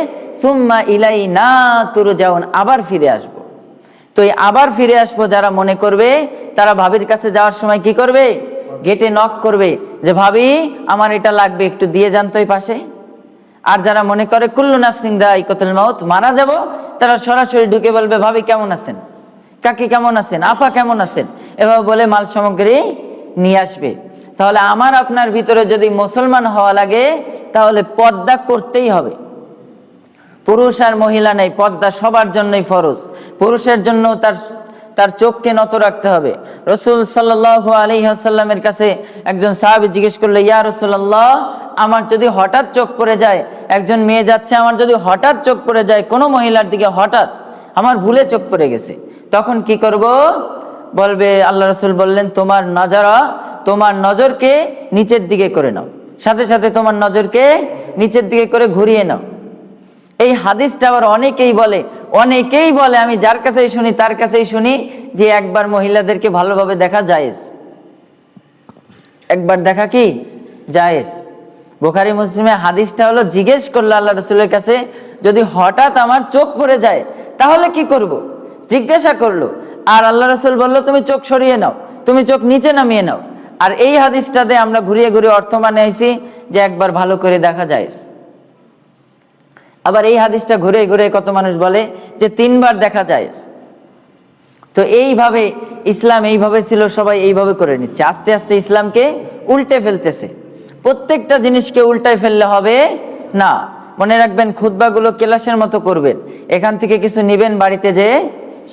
সুম্মা ইলাইনা তুরজাউন, আবার ফিরে আসব। তো এই আবার ফিরে আসবো যারা মনে করবে, তারা ভাবির কাছে যাওয়ার সময় কি করবে? গেটে নক করবে যে ভাবি আমার এটা লাগবে, একটু দিয়ে যান তো এই পাশে। আর যারা মনে করে কুল্লু নাফসিন যায়িকাতুল মাউত, মারা যাব, তারা সরাসরি ঢুকে বলবে ভাবি কেমন আছেন, কাকি কেমন আছেন, আপা কেমন আছেন, এভাবে বলে মাল সামগ্রী নিয়ে আসবে। তাহলে আমার আপনার ভিতরে যদি মুসলমান হওয়া লাগে, তাহলে পর্দা করতেই হবে। পুরুষ আর মহিলা নেই, পর্দা সবার জন্যই ফরজ। পুরুষের জন্য তার চোখকে নত রাখতে হবে। রাসূল সাল্লাল্লাহু আলাইহি ওয়াসাল্লামের কাছে একজন সাহাবী জিজ্ঞেস করলো, ইয়া রাসূলুল্লাহ, আমার যদি হঠাৎ চোখ পড়ে যায়, একজন মেয়ে যাচ্ছে, আমার যদি হঠাৎ চোখ পড়ে যায় কোনো মহিলার দিকে, হঠাৎ আমার ভুলে চোখ পড়ে গেছে, তখন কি করব? বলবে, আল্লাহ রাসূল বললেন তোমার নজরকে নিচের দিকে করে নাও, সাথে সাথে তোমার নজরকে নিচের দিকে করে ঘুরিয়ে নাও। এই হাদিসটা আবার অনেকেই বলে, আমি যার কাছেই শুনি তার কাছেই শুনি যে একবার মহিলাদেরকে ভালোভাবে দেখা জায়েজ, একবার দেখা কি জায়েজ। বুখারী মুসলিমে হাদিসটা হলো, জিজ্ঞেস করলো আল্লাহ রাসূলের কাছে, যদি হঠাৎ আমার চোখ পড়ে যায় তাহলে কি করব? জিজ্ঞাসা করলো, আর আল্লাহ রাসূল বললো তুমি চোখ সরিয়ে নাও, তুমি চোখ নিচে নামিয়ে নাও। আর এই হাদিসটাতে আমরা ঘুরিয়ে ঘুরিয়ে অর্থ মানে আইছি যে একবার ভালো করে দেখা জায়েজ। আবার এই হাদিসটা ঘুরে ঘুরে কত মানুষ বলে যে 3 বার দেখা জায়েজ। তো এইভাবে ইসলাম এইভাবে ছিল, সবাই এইভাবে করে নিচ্ছে। আস্তে আস্তে ইসলামকে উল্টে ফেলতেছে। প্রত্যেকটা জিনিসকে উল্টায় ফেললে হবে না। মনে রাখবেন, খুতবাগুলো ক্লাসের মতো করবেন, এখান থেকে কিছু নিবেন, বাড়িতে যেয়ে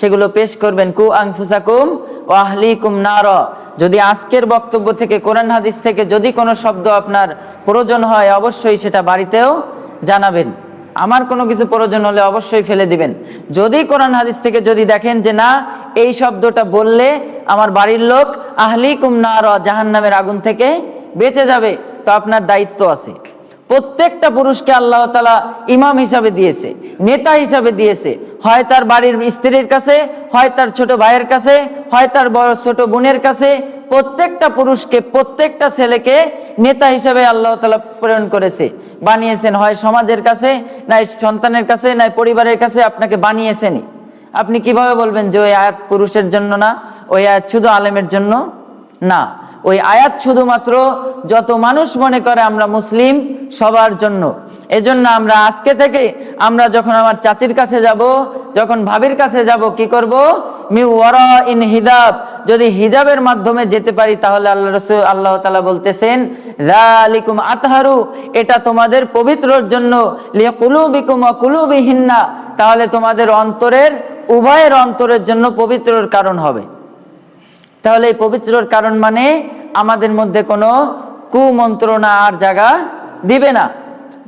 সেগুলো পেশ করবেন। কু আনফুসাকুম ওয়া আহলিকুম নারা। যদি আজকের বক্তব্য থেকে, কোরআন হাদিস থেকে যদি কোনো শব্দ আপনার প্রয়োজন হয়, অবশ্যই সেটা বাড়িতেও জানাবেন। আমার কোনো কিছু প্রয়োজন হলে অবশ্যই ফেলে দিবেন। যদি কোরআন হাদিস থেকে যদি দেখেন যে না, এই শব্দটা বললে আমার বাড়ির লোক আহলিকুম নারা, জাহান্নামের আগুন থেকে বেঁচে যাবে, তো আপনার দায়িত্ব আছে। প্রত্যেকটা পুরুষকে আল্লাহ তাআলা ইমাম হিসাবে দিয়েছে, নেতা হিসাবে দিয়েছে, হয় তার বাড়ির স্ত্রীর কাছে, হয় তার ছোট ভাইয়ের কাছে, হয় তার বড় ছোট বোনের কাছে। প্রত্যেকটা পুরুষকে, প্রত্যেকটা ছেলেকে নেতা হিসাবে আল্লাহ তাআলা প্রেরণ করেছে, বানিয়েছেন। হয় সমাজের কাছে, নাই সন্তানের কাছে, নাই পরিবারের কাছে, আপনাকে বানিয়েছেনই। আপনি কিভাবে বলবেন যে ওই আয়াত পুরুষের জন্য না, ওই আয়াত শুধু আলেমের জন্য না? ওই আয়াত শুধুমাত্র যত মানুষ মনে করে আমরা মুসলিম, সবার জন্য। এজন্য আমরা আজকে থেকে, আমরা যখন আমার চাচির কাছে যাব, যখন ভাবির কাছে যাব, কি করব? মি ওয়ারা ইন হিজাব, যদি হিজাবের মাধ্যমে যেতে পারি, তাহলে আল্লাহ তাআলা বলতেছেন যালিকুম আতহারু, এটা তোমাদের পবিত্রর জন্য, লিকুলুবিকুম ওয়া কুলুবিহিন্না, তাহলে তোমাদের অন্তরের, উভয়ের অন্তরের জন্য পবিত্রর কারণ হবে। তাহলে এই পবিত্রর কারণ মানে আমাদের মধ্যে কোনো কুমন্ত্রণা আর জায়গা দিবে না।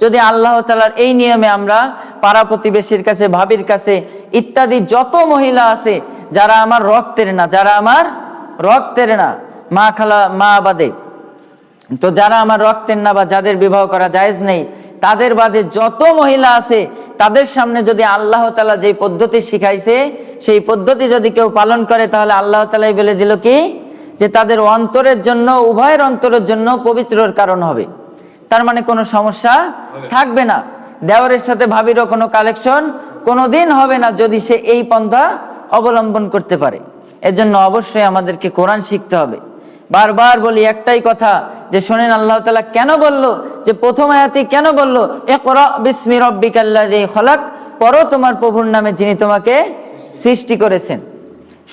যদি আল্লাহ তাআলার এই নিয়মে আমরা পাড়া প্রতিবেশীর কাছে, ভাবির কাছে ইত্যাদি যত মহিলা আছে যারা আমার রক্তের না, মা খালা মা বাদে, তো যারা আমার রক্তের না বা যাদের বিবাহ করা জায়েজ নেই, তাদের বাদে যত মহিলা আছে, তাদের সামনে যদি আল্লাহ তাআলা যে পদ্ধতি শিখাইছে সেই পদ্ধতি যদি কেউ পালন করে, তাহলে আল্লাহ তাআলাই বলে দিল কি, যে তাদের অন্তরের জন্য, উভয়ের অন্তরের জন্য পবিত্রর কারণ হবে। তার মানে কোনো সমস্যা থাকবে না। দেওরের সাথে ভাবিরও কোনো কালেকশন কোনোদিন হবে না, যদি সে এই পন্থা অবলম্বন করতে পারে। এজন্য অবশ্যই আমাদেরকে কোরআন শিখতে হবে, বারবার বলি একটাই কথা, যে শোনেন আল্লাহ তাআলা কেন বলল, যে প্রথম আয়াতে কেন বলল ইকরা বিসমি রাব্বিকাল্লাযী খলাক, পড়ো তোমার প্রভুর নামে যিনি তোমাকে সৃষ্টি করেছেন।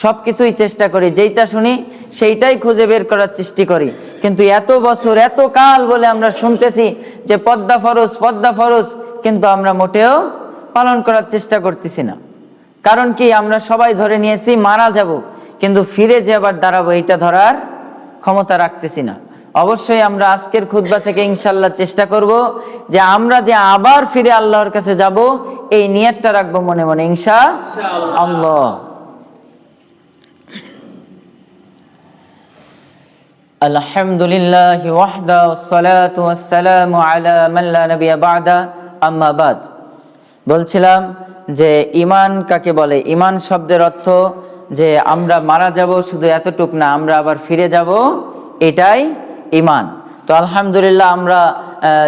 সব কিছুই চেষ্টা করি, যেইটা শুনি সেইটাই খুঁজে বের করার চেষ্টা করি, কিন্তু এত বছর এত কাল বলে আমরা শুনতেছি যে পর্দা ফরজ পর্দা ফরজ, কিন্তু আমরা মোটেও পালন করার চেষ্টা করতেছি না। কারণ কি, আমরা সবাই ধরে নিয়েছি মারা যাব, কিন্তু ফিরে যে আবার দাঁড়াবো এইটা ধরার ক্ষমতা রাখতেছি না। অবশ্যই আমরা আজকের খুতবা থেকে ইনশাল্লাহ চেষ্টা করব যে আমরা যে আবার ফিরে আল্লাহর কাছে যাব, এই নিয়তটা রাখবো মনে মনে ইনশাআল্লাহ। আলহামদুলিল্লাহি ওয়াহদা ওয়াসসালাতু ওয়াসসালামু আলা মান লা নাবিয়্যা বা'দা, আম্মা বাদ। বলছিলাম যে ঈমান কাকে বলে। ঈমান শব্দের অর্থ যে আমরা মারা যাব শুধু এতটুক না, আমরা আবার ফিরে যাব, এটাই ঈমান। তো আলহামদুলিল্লাহ আমরা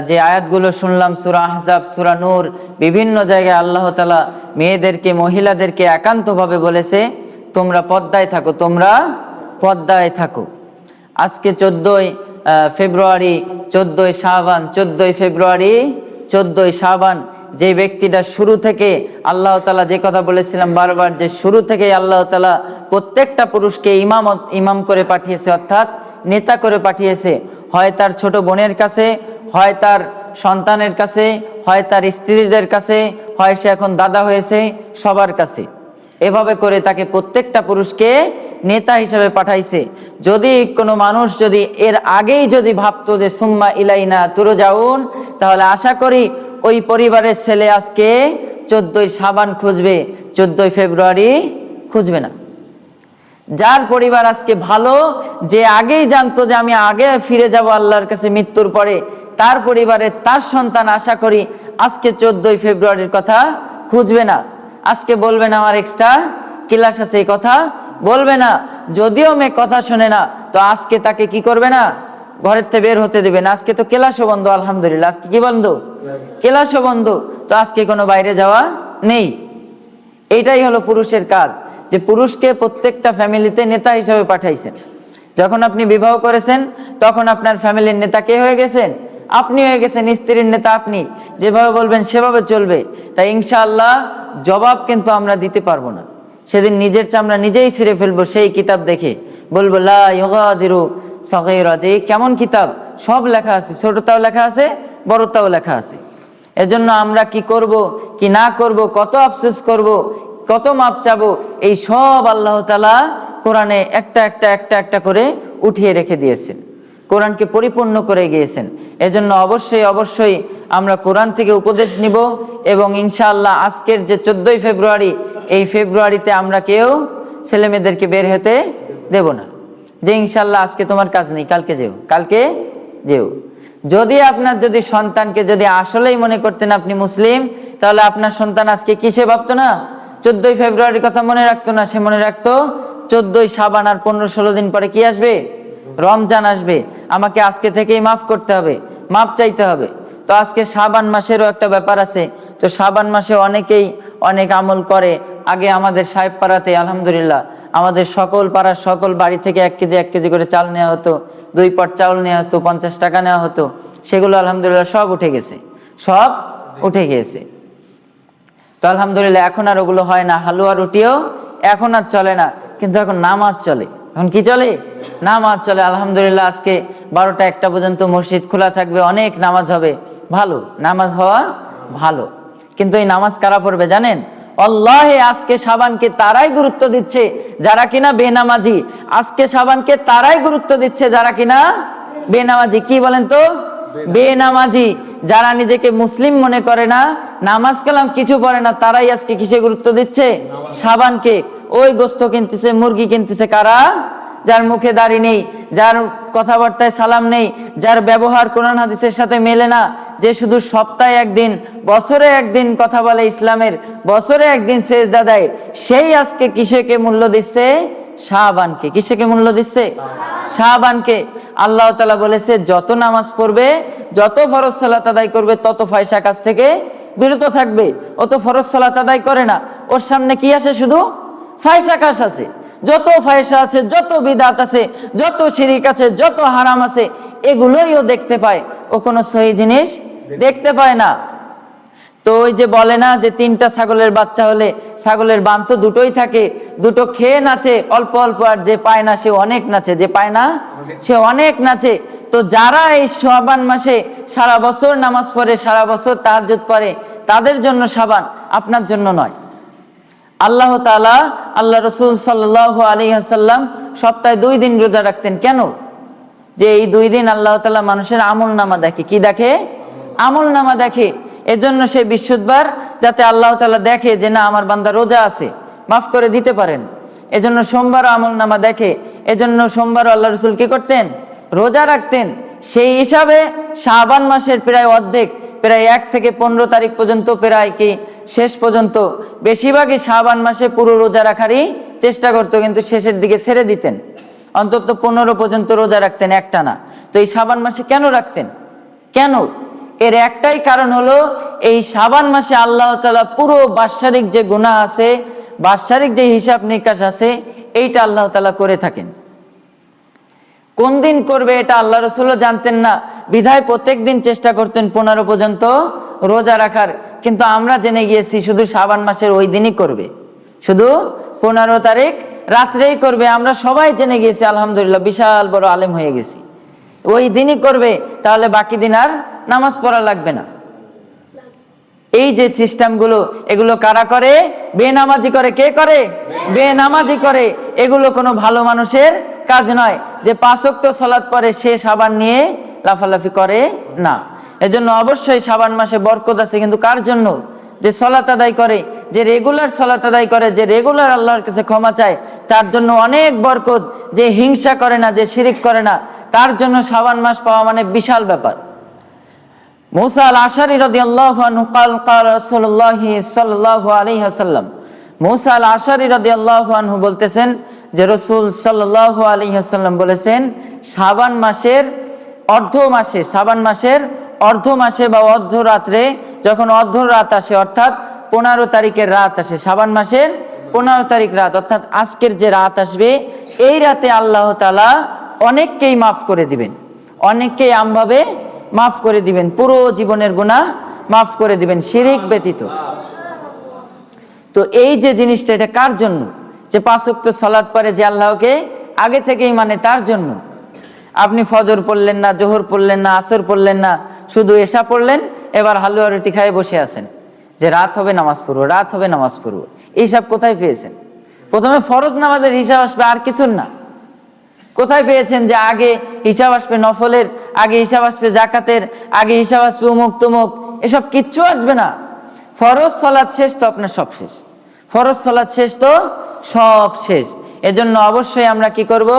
যে আয়াতগুলো শুনলাম, সূরা আহজাব, সূরা নূর, বিভিন্ন জায়গায় আল্লাহ তাআলা মেয়েদেরকে মহিলাদেরকে একান্তভাবে বলেছে তোমরা পর্দায় থাকো, তোমরা পর্দায় থাকো। আজকে 14ই ফেব্রুয়ারি, 14ই শাবান, 14ই ফেব্রুয়ারি, 14ই শাবান, যে ব্যক্তিটা শুরু থেকে আল্লাহ তাআলা যে কথা বলেছিলাম বারবার, যে শুরু থেকেই আল্লাহ তাআলা প্রত্যেকটা পুরুষকে ইমাম করে পাঠিয়েছে, অর্থাৎ নেতা করে পাঠিয়েছে, হয় তার ছোট বোনের কাছে, হয় তার সন্তানের কাছে, হয় তার স্ত্রীদের কাছে, হয় সে এখন দাদা হয়েছে, সবার কাছে। এভাবে করে তাকে প্রত্যেকটা পুরুষকে নেতা হিসেবে পাঠাইছে। যদি কোনো মানুষ যদি এর আগেই যদি ভাবতো যে সুম্মা ইলাইনা তুরজাউন, তাহলে আশা করি ওই পরিবারের ছেলে আজকে 14ই শাবান খুঁজবে, 14ই ফেব্রুয়ারি খুঁজবে না। যার পরিবার আজকে ভালো, যে আগেই জানতো যে আমি আগে ফিরে যাব আল্লাহর কাছে মৃত্যুর পরে, তার পরিবারে তার সন্তান আশা করি আজকে 14ই ফেব্রুয়ারির কথা খুঁজবে না। আজকে বলবে না আমার এক্সট্রা ক্লাস আছে, এই কথা বলবে না। যদিও মেয়ে কথা শোনে না, তো আজকে তাকে কি করবে না, ঘরের থেকে বের হতে দেবে না। আজকে তো ক্লাসও বন্ধ, আলহামদুলিল্লাহ, আজকে কি বন্ধ, ক্লাসও বন্ধ, তো আজকে কোনো বাইরে যাওয়া নেই। এইটাই হলো পুরুষের কাজ, যে পুরুষকে প্রত্যেকটা ফ্যামিলিতে নেতা হিসেবে পাঠাইছেন। যখন আপনি বিবাহ করেছেন তখন আপনার ফ্যামিলির নেতা কে হয়ে গেছেন, আপনি হয়ে গেছেন। স্ত্রীর নেতা আপনি, যেভাবে বলবেন সেভাবে চলবে। তাই ইনশাআল্লাহ জবাব কিন্তু আমরা দিতে পারবো না, সেদিন নিজের চামড়া নিজেই ছিঁড়ে ফেলবো। সেই কিতাব দেখে বলবো লা ইউগাদিরু সগীরা, যে কেমন কিতাব, সব লেখা আছে, ছোটটাও লেখা আছে, বড়টাও লেখা আছে। এজন্য আমরা কি করব কি না করব, কত আফসোস করব, কত মাপ চাবো, এই সব আল্লাহ তাআলা কোরআনে একটা একটা একটা একটা করে উঠিয়ে রেখে দিয়েছেন, কোরআনকে পরিপূর্ণ করে গিয়েছেন। এজন্য অবশ্যই অবশ্যই আমরা কোরআন থেকে উপদেশ নিব, এবং ইনশাআল্লাহ আজকের যে 14ই ফেব্রুয়ারি, এই ফেব্রুয়ারিতে আমরা কেউ ছেলে মেয়েদেরকে বের হতে দেব না, যে ইনশাআল্লাহ আজকে তোমার কাজ নেই, কালকে যেও, কালকে যেও। যদি আপনার যদি সন্তানকে যদি আসলেই মনে করতেন আপনি মুসলিম, তাহলে আপনার সন্তান আজকে কিসে ভাবতো না, 14ই ফেব্রুয়ারির কথা মনে রাখতো না, সে মনে রাখতো 14ই শাবান, আর 15-16 দিন পরে কি আসবে, রমজান আসবে। আমাকে আজকে থেকেই মাফ করতে হবে, মাপ চাইতে হবে। তো আজকে শাবান মাসেরও একটা ব্যাপার আছে। তো শাবান মাসে অনেকেই অনেক আমল করে। আগে আমাদের সাহেব পাড়াতে আলহামদুলিল্লাহ আমাদের সকল পাড়ার সকল বাড়ি থেকে 1 কেজি 1 কেজি করে চাল নেওয়া হতো, 2 পট চাউল নেওয়া হতো, 50 টাকা নেওয়া হতো। সেগুলো আলহামদুলিল্লাহ সব উঠে গেছে, সব উঠে গিয়েছে। তো আলহামদুলিল্লাহ এখন আর ওগুলো হয় না, হালুয়া রুটিও এখন আর চলে না, কিন্তু এখন নামাজ চলে। এখন কি চলে, নামাজ চলে। আলহামদুলিল্লাহ আজকে 12টা 1টা পর্যন্ত মসজিদ খোলা থাকবে, অনেক নামাজ হবে, ভালো, নামাজ হওয়া ভালো। কিন্তু এই নামাজ কারা পড়বে জানেন, আল্লাহে আজকে শাবানকে তারাই গুরুত্ব দিচ্ছে যারা কিনা বেনামাজি। আজকে শাবানকে তারাই গুরুত্ব দিচ্ছে যারা কিনা বেনামাজি। কি বলেন তো, বেনামাজি, যারা নিজেকে মুসলিম মনে করে না, নামাজ কালাম কিছু পড়ে না, তারাই আজকে কিসে গুরুত্ব দিচ্ছে, শাবানকে। ওই গোস্ত কিনতেছে, মুরগি কিনতেছে কারা, যার মুখে দাড়ি নেই, যার কথাবার্তায় সালাম নেই, যার ব্যবহার কোরআন হাদিসের সাথে মেলে না, যে শুধু সপ্তাহে একদিন, বছরে একদিন কথা বলে ইসলামের, বছরে একদিন সেজদা দেয়, সেই আজকে কিসেকে মূল্য দিচ্ছে, শাবানকে। কিসেকে মূল্য দিচ্ছে, শাবানকে। আল্লাহ তাআলা বলেছে যত নামাজ পড়বে, যত ফরজ সালাত আদায় করবে, তত ফায়সা কাজ থেকে বিরত থাকবে। ও তো ফরজ সালাত আদায় করে না, ওর সামনে কি আসে, শুধু ফায়সা কাজ আছে। যত ফায়সা আছে, যত বিদাত আছে, যত শিরিক আছে, যত হারাম আছে, এগুলোই ও দেখতে পায়, ও কোনো সহি জিনিস দেখতে পায় না। তো ওই যে বলে না যে 3টা ছাগলের বাচ্চা হলে ছাগলের বান তো দুটোই থাকে, দুটো খেয়ে নাচে অল্প অল্প, আর যে পায় না সে অনেক নাচে, যে পায় না সে অনেক নাচে। তো যারা এই শাবান মাসে সারা বছর নামাজ পড়ে, সারা বছর তাহাজ্জুদ পড়ে, তাদের জন্য শাবান, আপনার জন্য নয়। আল্লাহ তাআলা, আল্লাহ রাসূল সাল্লাল্লাহু আলাইহি ওয়াসাল্লাম সপ্তাহে 2 দিন রোজা রাখতেন। কেন? যে এই 2 দিন আল্লাহ তাআলা মানুষের আমল নামা দেখে। কি দেখে? আমল নামা দেখে। এজন্য সে বৃহস্পতিবার, যাতে আল্লাহ তাআলা দেখে যে না আমার বান্দা রোজা আছে, মাফ করে দিতে পারেন। এজন্য সোমবার আমল নামা দেখে, এজন্য সোমবার আল্লাহ রাসূল কি করতেন? রোজা রাখতেন। সেই হিসাবে শাবান মাসের প্রায় অর্ধেক, প্রায় 1 থেকে 15 তারিখ পর্যন্ত, প্রায় কি শেষ পর্যন্ত বেশিরভাগই শাবান মাসে পুরো রোজা রাখারই চেষ্টা করতো, কিন্তু শেষের দিকে ছেড়ে দিতেন। অন্তত 15 পর্যন্ত রোজা রাখতেন একটানা। তো এই শাবান মাসে কেন রাখতেন? কেন? এর একটাই কারণ হলো, এই শাবান মাসে আল্লাহ তাআলা পুরো বাৎসরিক যে গুনাহ আছে, বাৎসরিক যে হিসাব নিকাশ আছে, এইটা আল্লাহ তাআলা করে থাকেন। কোন দিন করবে এটা আল্লাহ রাসূলও জানতেন না, বিধায় প্রত্যেক দিন চেষ্টা করতেন 15 পর্যন্ত রোজা রাখার। কিন্তু আমরা জেনে গিয়েছি শুধু শাবান মাসের ওই দিনই করবে, শুধু 15 তারিখ রাত্রেই করবে। আমরা সবাই জেনে গিয়েছি, আলহামদুলিল্লাহ, বিশাল বড় আলেম হয়ে গেছি। ওই দিনই করবে, তাহলে বাকি দিন আর নামাজ পড়া লাগবে না। এই যে সিস্টেমগুলো, এগুলো কারা করে? বেনামাজি করে। কে করে? বেনামাজি করে। এগুলো কোনো ভালো মানুষের কাজ নয়। যে 5 ওয়াক্ত সালাত পড়ে সে শাবান নিয়ে লাফালাফি করে না। এজন্য অবশ্যই শাবান মাসে বরকত আছে, কিন্তু কার জন্য? যে সালাত আদায় করে, যে রেগুলার সালাত আদায় করে, যে রেগুলার আল্লাহর কাছে ক্ষমা চায়, তার জন্য অনেক বরকত। যে হিংসা করে না, যে শিরিক করে না, তার জন্য শাবান মাস পাওয়া মানে বিশাল ব্যাপার। মুসা আল আশারী রাদিয়াল্লাহু আনহু قال রাসূলুল্লাহ সাল্লাল্লাহু আলাইহি ওয়াসাল্লাম, মুসা আল আশারী রাদিয়াল্লাহু আনহু বলতেছেন যে রাসূল সাল্লাল্লাহু আলাইহি ওয়াসাল্লাম বলেছেন, শাবান মাসের অর্ধ মাসে, শাবান মাসের অর্ধ মাসে বা অর্ধ রাত্রে, যখন অর্ধ রাত আসে, অর্থাৎ 15 তারিখের রাত আসে, শাবান মাসের 15 তারিখ রাত, অর্থাৎ আজকের যে রাত আসবে, এই রাতে আল্লাহ তাআলা অনেককেই মাফ করে দিবেন, অনেককেই আমভাবে মাফ করে দিবেন, পুরো জীবনের গুনাহ মাফ করে দিবেন, শিরিক ব্যতীত। তো এই যে জিনিসটা, এটা কার জন্য? যে 5 ওয়াক্ত সালাত পড়ে, যে আল্লাহকে আগে থেকেই মানে, তার জন্য। আপনি ফজর পড়লেন না, জোহর পড়লেন না, আসর পড়লেন না, শুধু এশা পড়লেন, এবার হালুয়া রুটি খায় বসে আছেন, যে রাত হবে নামাজ পড়বো, রাত হবে নামাজ পড়বো। এইসব কোথায় পেয়েছেন? প্রথমে ফরজ নামাজের হিসাব আসবে, আর কিছুর না। কোথায় পেয়েছেন যে আগে হিসাব আসবে নফলের, আগে হিসাব আসবে জাকাতের, আগে হিসাব আসবে উমুক তুমুক? এসব কিচ্ছু আসবে না। ফরজ সালাত শেষ তো আপনার সব শেষ, ফরজ সালাত শেষ তো সব শেষ। এজন্য অবশ্যই আমরা কি করব?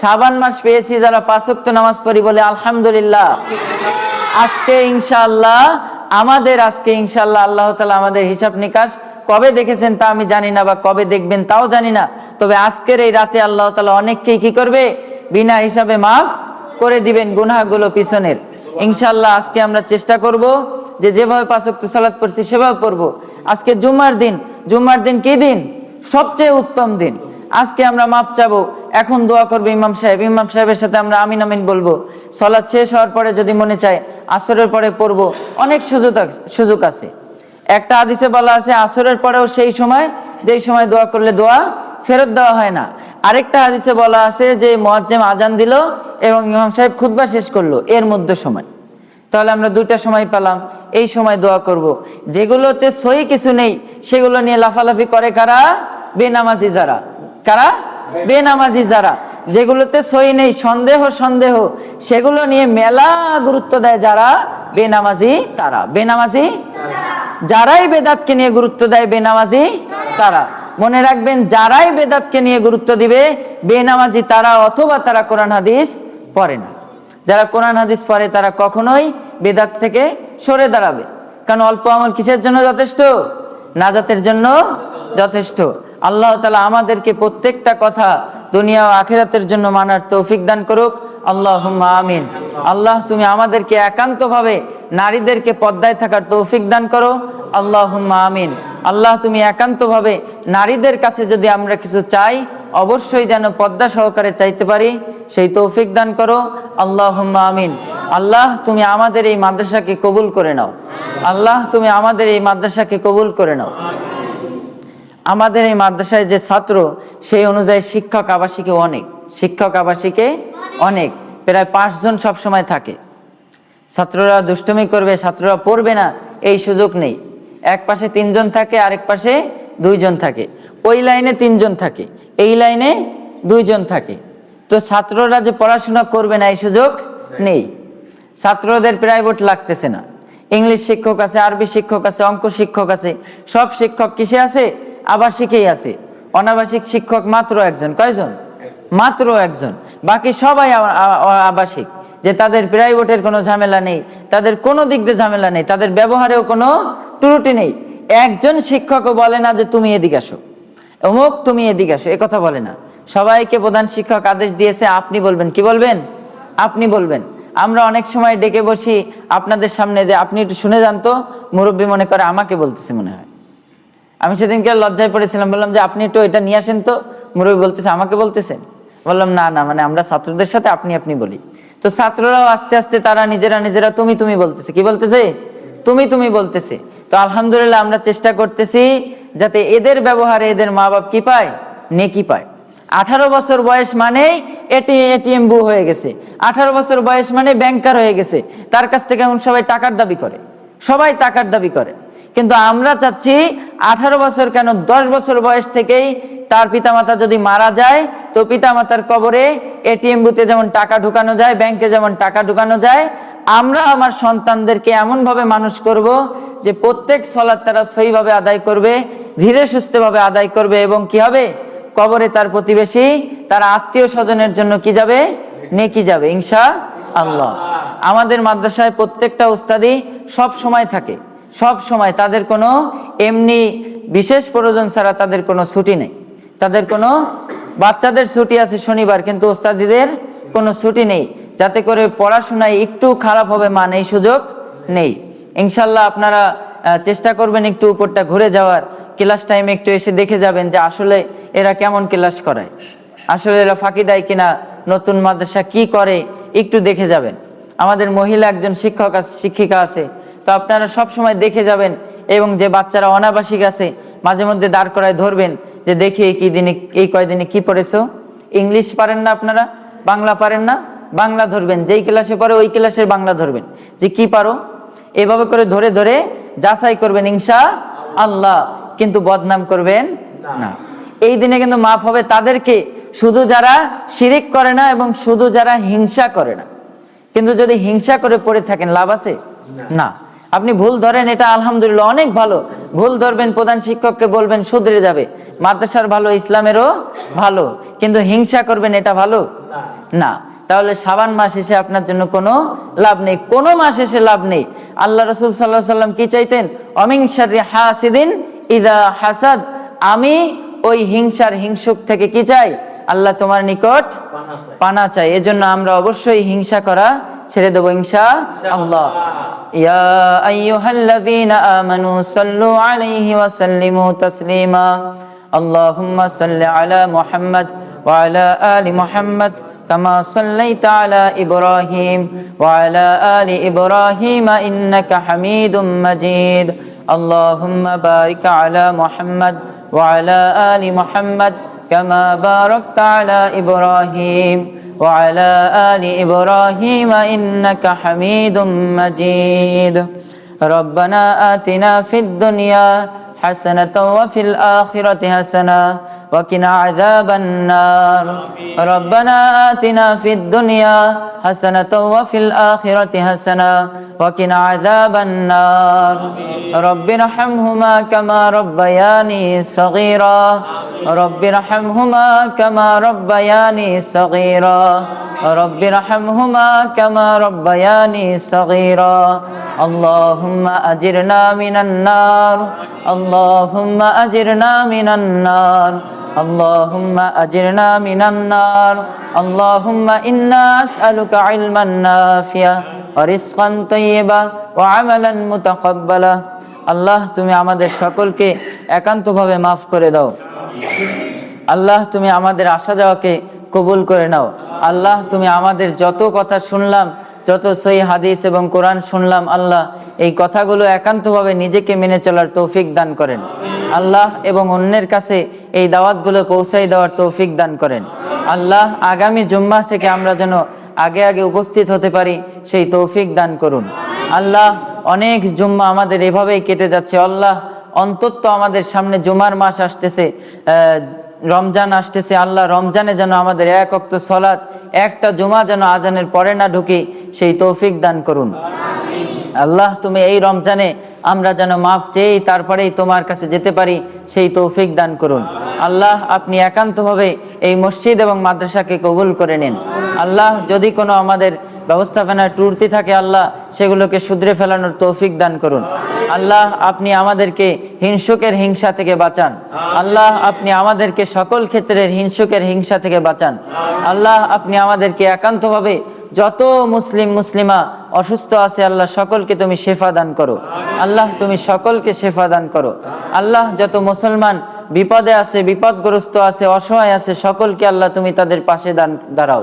শাবান মাস পেয়েছি যারা 5 ওয়াক্ত নামাজ পড়ি, বলে আলহামদুলিল্লাহ। আজকে ইনশাআল্লাহ আল্লাহ তাআলা আমাদের হিসাব নিকাশ কবে দেখেছেন তা আমি জানি না, বা কবে দেখবেন তাও জানি না। তবে আজকের এই রাতে আল্লাহ তাআলা অনেককেই কি করবে? বিনা হিসাবে মাফ করে দিবেন গুনাহগুলো পিছনের। ইনশাআল্লাহ আজকে আমরা চেষ্টা করব যে যেভাবে 5 ওয়াক্ত সালাত পড়ছি সেভাবে পড়বো। আজকে জুমার দিন, জুমার দিন কি দিন? সবচেয়ে উত্তম দিন। আজকে আমরা মাপ চাবো, এখন দোয়া করবে ইমাম সাহেবের সাথে আমরা আমিন আমিন বলবো। সালাত শেষ হওয়ার পরে যদি মনে চায় আসরের পরে পড়বো, অনেক সুযোগ আছে। একটা হাদিসে বলা আছে আসরের পরেও সেই সময়, যেই সময় দোয়া করলে দোয়া ফেরত দেওয়া হয় না। আরেকটা হাদিসে বলা আছে যে মুয়াজ্জিন আজান দিল এবং ইমাম সাহেব খুতবা শেষ করলো, এর মধ্যে সময়। তাহলে আমরা 2টা সময় পেলাম, এই সময় দোয়া করব। যেগুলোতে সহি কিছু নেই সেগুলো নিয়ে লাফালাফি করে কারা? বেনামাজি যারা। কারা? বেনামাজি যারা। যেগুলোতে সহি নেই, সন্দেহ, সেগুলো নিয়ে মেলা গুরুত্ব দেয় যারা? বেনামাজি তারা। বেনামাজি যারাই বেদাতকে নিয়ে গুরুত্ব দেয়, বেনামাজি তারা। মনে রাখবেন, যারাই বেদাতকে নিয়ে গুরুত্ব দিবে বেনামাজি তারা, অথবা তারা কোরআন হাদিস পড়ে না। যারা কোরআন হাদিস পড়ে তারা কখনোই বেদাত থেকে সরে দাঁড়াবে। কারণ অল্প আমল কিসের জন্য যথেষ্ট? নাজাতের জন্য যথেষ্ট। আল্লাহ তাআলা আমাদেরকে প্রত্যেকটা কথা দুনিয়া ও আখিরাতের জন্য মানার তৌফিক দান করুক। আল্লাহুম্মা আমিন। আল্লাহ তুমি আমাদেরকে একান্তভাবে নারীদেরকে পর্দায় থাকার তৌফিক দান করো। আল্লাহুম্মা আমিন। আল্লাহ তুমি একান্তভাবে নারীদের কাছে যদি আমরা কিছু চাই, অবশ্যই যেন পর্দা সহকারে চাইতে পারি, সেই তৌফিক দান করো। আল্লাহুম্মা আমিন। আল্লাহ তুমি আমাদের এই মাদ্রাসাকে কবুল করে নাও। আল্লাহ তুমি আমাদের এই মাদ্রাসাকে কবুল করে নাও। আমাদের এই মাদ্রাসায় যে ছাত্র, সেই অনুযায়ী শিক্ষক আবাসিকে অনেক, শিক্ষক আবাসিকে অনেক, প্রায় 5 জন সবসময় থাকে। ছাত্ররা দুষ্টুমি করবে, ছাত্ররা পড়বে না, এই সুযোগ নেই। এক পাশে 3 জন থাকে, আরেক পাশে 2 জন থাকে। ওই লাইনে 3 জন থাকে, এই লাইনে 2 জন থাকে। তো ছাত্ররা যে পড়াশোনা করবে না, এই সুযোগ নেই। ছাত্রদের প্রাইভেট লাগতেছে না, ইংলিশ শিক্ষক আছে, আরবি শিক্ষক আছে, অঙ্ক শিক্ষক আছে, সব শিক্ষক কিসে আছে? আবাসিকেই আছে। অনাবাসিক শিক্ষক মাত্র 1 জন। কয়জন? মাত্র 1 জন। বাকি সবাই আবাসিক, যে তাদের প্রাইভেটের কোনো ঝামেলা নেই, তাদের কোনো দিক দিয়ে ঝামেলা নেই, তাদের ব্যবহারেও কোনো ত্রুটি নেই। একজন শিক্ষকও বলে না যে তুমি এদিকে আসো, অমুক তুমি এদিকে আসো, এ কথা বলে না। সবাইকে প্রধান শিক্ষক আদেশ দিয়েছে, আপনি বলবেন। কি বলবেন? আপনি বলবেন। আমরা অনেক সময় ডেকে বসি আপনাদের সামনে, যে আপনি একটু শুনে যান তো, মুরব্বী মনে করে আমাকে বলতেছে মনে হয়। আমি সেদিনকে লজ্জায় পড়েছিলাম, বললাম যে আপনি একটু এটা নিয়ে আসেন তো। মুরব্বী বলতেছে আমাকে বলতেছেন। বললাম না না, মানে আমরা ছাত্রদের সাথে আপনি আপনি বলি। তো ছাত্ররাও আস্তে আস্তে তারা নিজেরা তুমি তুমি বলতেছে। কি বলতেছে? তুমি তুমি বলতেছে। তো আলহামদুলিল্লাহ আমরা চেষ্টা করতেছি যাতে এদের ব্যবহারে এদের মা বাপ কি পায়? নেকি পায়। 18 বছর বয়স মানেই এটিএম বু হয়ে গেছে, 18 বছর বয়স মানে ব্যাংকার হয়ে গেছে। তার কাছ থেকে এখন সবাই টাকার দাবি করে, সবাই টাকার দাবি করে। কিন্তু আমরা চাচ্ছি 18 বছর কেন, 10 বছর বয়স থেকেই তার পিতামাতা যদি মারা যায়, তো পিতামাতার কবরে এটিএম বুথে যেমন টাকা ঢুকানো যায়, ব্যাংকে যেমন টাকা ঢুকানো যায়, আমরা আমার সন্তানদেরকে এমনভাবে মানুষ করব যে প্রত্যেক সালাত তারা সহিভাবে আদায় করবে, ধীরে সুস্থভাবে আদায় করবে, এবং কি হবে? কবরে তার প্রতিবেশী, তার আত্মীয় স্বজনের জন্য কি যাবে? নেকি যাবে ইনশাআল্লাহ। আমাদের মাদ্রাসায় প্রত্যেকটা উস্তাদি সব সময় থাকে, সব সময়। তাদের কোনো এমনি বিশেষ প্রয়োজন ছাড়া তাদের কোনো ছুটি নেই। তাদের কোনো, বাচ্চাদের ছুটি আছে শনিবার, কিন্তু ওস্তাদিদের কোনো ছুটি নেই, যাতে করে পড়াশোনায় একটু খারাপ হবে মান, এই সুযোগ নেই। ইনশাল্লাহ আপনারা চেষ্টা করবেন একটু উপরটা ঘুরে যাওয়ার, ক্লাস টাইমে একটু এসে দেখে যাবেন যে আসলে এরা কেমন ক্লাস করায়, আসলে এরা ফাঁকি দেয় কিনা, নতুন মাদ্রাসা কি করে, একটু দেখে যাবেন। আমাদের মহিলা একজন শিক্ষক আছে, শিক্ষিকা আছে, তো আপনারা সব সময় দেখে যাবেন। এবং যে বাচ্চারা অনাবাসিক আছে, মাঝে মধ্যে দাঁড় করায় ধরবেন যে দেখি এই কয়দিনে কি পড়েছো। ইংলিশ পারেন না আপনারা, বাংলা পারেন না, বাংলা ধরবেন। যেই ক্লাসে পড়ে ওই ক্লাসের বাংলা ধরবেন, যে কি পারো, এভাবে করে ধরে ধরে যাচাই করবেন ইনশাআল্লাহ। কিন্তু বদনাম করবেন না। এই দিনে কিন্তু মাফ হবে তাদেরকে, শুধু যারা শিরিক করে না এবং শুধু যারা হিংসা করে না। কিন্তু যদি হিংসা করে পড়ে থাকেন, লাভ আছে না। আপনি ভুল ধরেন, এটা আলহামদুলিল্লাহ অনেক ভালো। ভুল ধরবেন, প্রধান শিক্ষককে বলবেন, শুধরে যাবে, মাদ্রাসার ভালো, ইসলামেরও ভালো। কিন্তু হিংসা করবেন, এটা ভালো না। তাহলে শাবান মাস এসে আপনার জন্য কোনো লাভ নেই, কোনো মাস এসে লাভ নেই। আল্লাহ রাসূল সাল্লাল্লাহু আলাইহি সাল্লাম কি চাইতেন? অমিন শাররি হাসিদিন ইযা হাসাদ। আমি ওই হিংসার হিংসুক থেকে কি চাই? আল্লাহ তোমার নিকট পানা চাই। এজন্য আমরা অবশ্যই হিংসা করা ছেড়ে দেবো ইনশাআল্লাহ। ইয়া আইয়ুহাল্লাযীনা আমানু সাল্লু আলাইহি ওয়া সাল্লিমু তাসলিমা। আল্লাহুম্মা সাল্লি আলা মুহাম্মাদ ওয়া আলা আলি মুহাম্মাদ কামা সাল্লাইতা আলা ইব্রাহিম ওয়া আলা আলি ইব্রাহিম ইন্নাকা হামিদুম মাজিদ। আল্লাহুম্মা বারিক আলা মুহাম্মাদ ওয়া আলা আলি মুহাম্মাদ কামা বারাকতা আলা ইব্রাহিম وعلى آل إبراهيم إنك حميد مجيد. ربنا آتنا في الدنيا حسنة وفي الآخرة حسنة وقنا عذاب النار. ربنا آتنا في الدنيا حسنة وفي الآخرة حسنة وقنا عذاب النار. رب ارحمهما كما ربياني صغيرا. رب ارحمهما كما ربياني صغيرا. رب ارحمهما كما ربياني صغيرا. اللهم أجرنا من النار. اللهم أجرنا من النار. اللهم أجرنا من النار. اللهم إنا أسألك علما نافعا ورزقا طيبا وعملا متقبلا. আল্লাহ তুমি আমাদের সকলকে একান্তভাবে মাফ করে দাও। আল্লাহ তুমি আমাদের আসা যাওয়াকে কবুল করে নাও। আল্লাহ তুমি আমাদের যত কথা শুনলাম, যত সহিহ হাদিস এবং কোরআন শুনলাম, আল্লাহ এই কথাগুলো একান্তভাবে নিজেকে মেনে চলার তৌফিক দান করেন আল্লাহ, এবং অন্যের কাছে এই দাওয়াতগুলো পৌঁছাই দেওয়ার তৌফিক দান করেন আল্লাহ। আগামী জুম্মা থেকে আমরা যেন আগে আগে উপস্থিত হতে পারি সেই তৌফিক দান করুন আল্লাহ। অনেক জুম্মা আমাদের এভাবেই কেটে যাচ্ছে আল্লাহ, অন্তত আমাদের সামনে জুমার মাস আসতেছে, রমজান আসতেছে আল্লাহ। রমজানে যেন আমাদের এক ওয়াক্ত সালাত, একটা জুমা যেন আজানের পরে না ঢুকি সেই তৌফিক দান করুন আল্লাহ। তুমি এই রমজানে আমরা যেন মাফ চেয়েই তারপরেই তোমার কাছে যেতে পারি সেই তৌফিক দান করুন আল্লাহ। আপনি একান্তভাবে এই মসজিদ এবং মাদ্রাসাকে কবুল করে নিন আল্লাহ। যদি কোনো আমাদের ব্যবস্থাপনার ত্রুটি থাকে আল্লাহ, সেগুলোকে শুধরে ফেলানোর তৌফিক দান করুন আল্লাহ। আপনি আমাদেরকে হিংসুকের হিংসা থেকে বাঁচান আল্লাহ। আপনি আমাদেরকে সকল ক্ষেত্রের হিংসুকের হিংসা থেকে বাঁচান আল্লাহ। আপনি আমাদেরকে একান্তভাবে যত মুসলিমা অসুস্থ আছে আল্লাহ, সকলকে তুমি শেফা দান করো আল্লাহ। তুমি সকলকে শেফা দান করো আল্লাহ। যত মুসলমান বিপদে আছে, বিপদগ্রস্ত আছে, অসহায় আছে, সকলকে আল্লাহ তুমি তাদের পাশে দাঁড়াও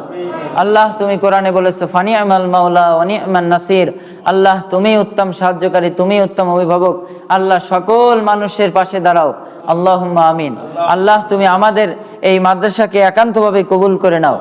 আল্লাহ। তুমি কোরআনে বলেছো ফানিআমাল মাওলা ওয়া নি'মান নাসির, আল্লাহ তুমি উত্তম সাহায্যকারী, তুমি উত্তম অভিভাবক আল্লাহ। সকল মানুষের পাশে দাঁড়াও আল্লাহুম্মা আমিন আল্লাহ। তুমি আমাদের এই মাদ্রাসাকে একান্তভাবে কবুল করে নাও।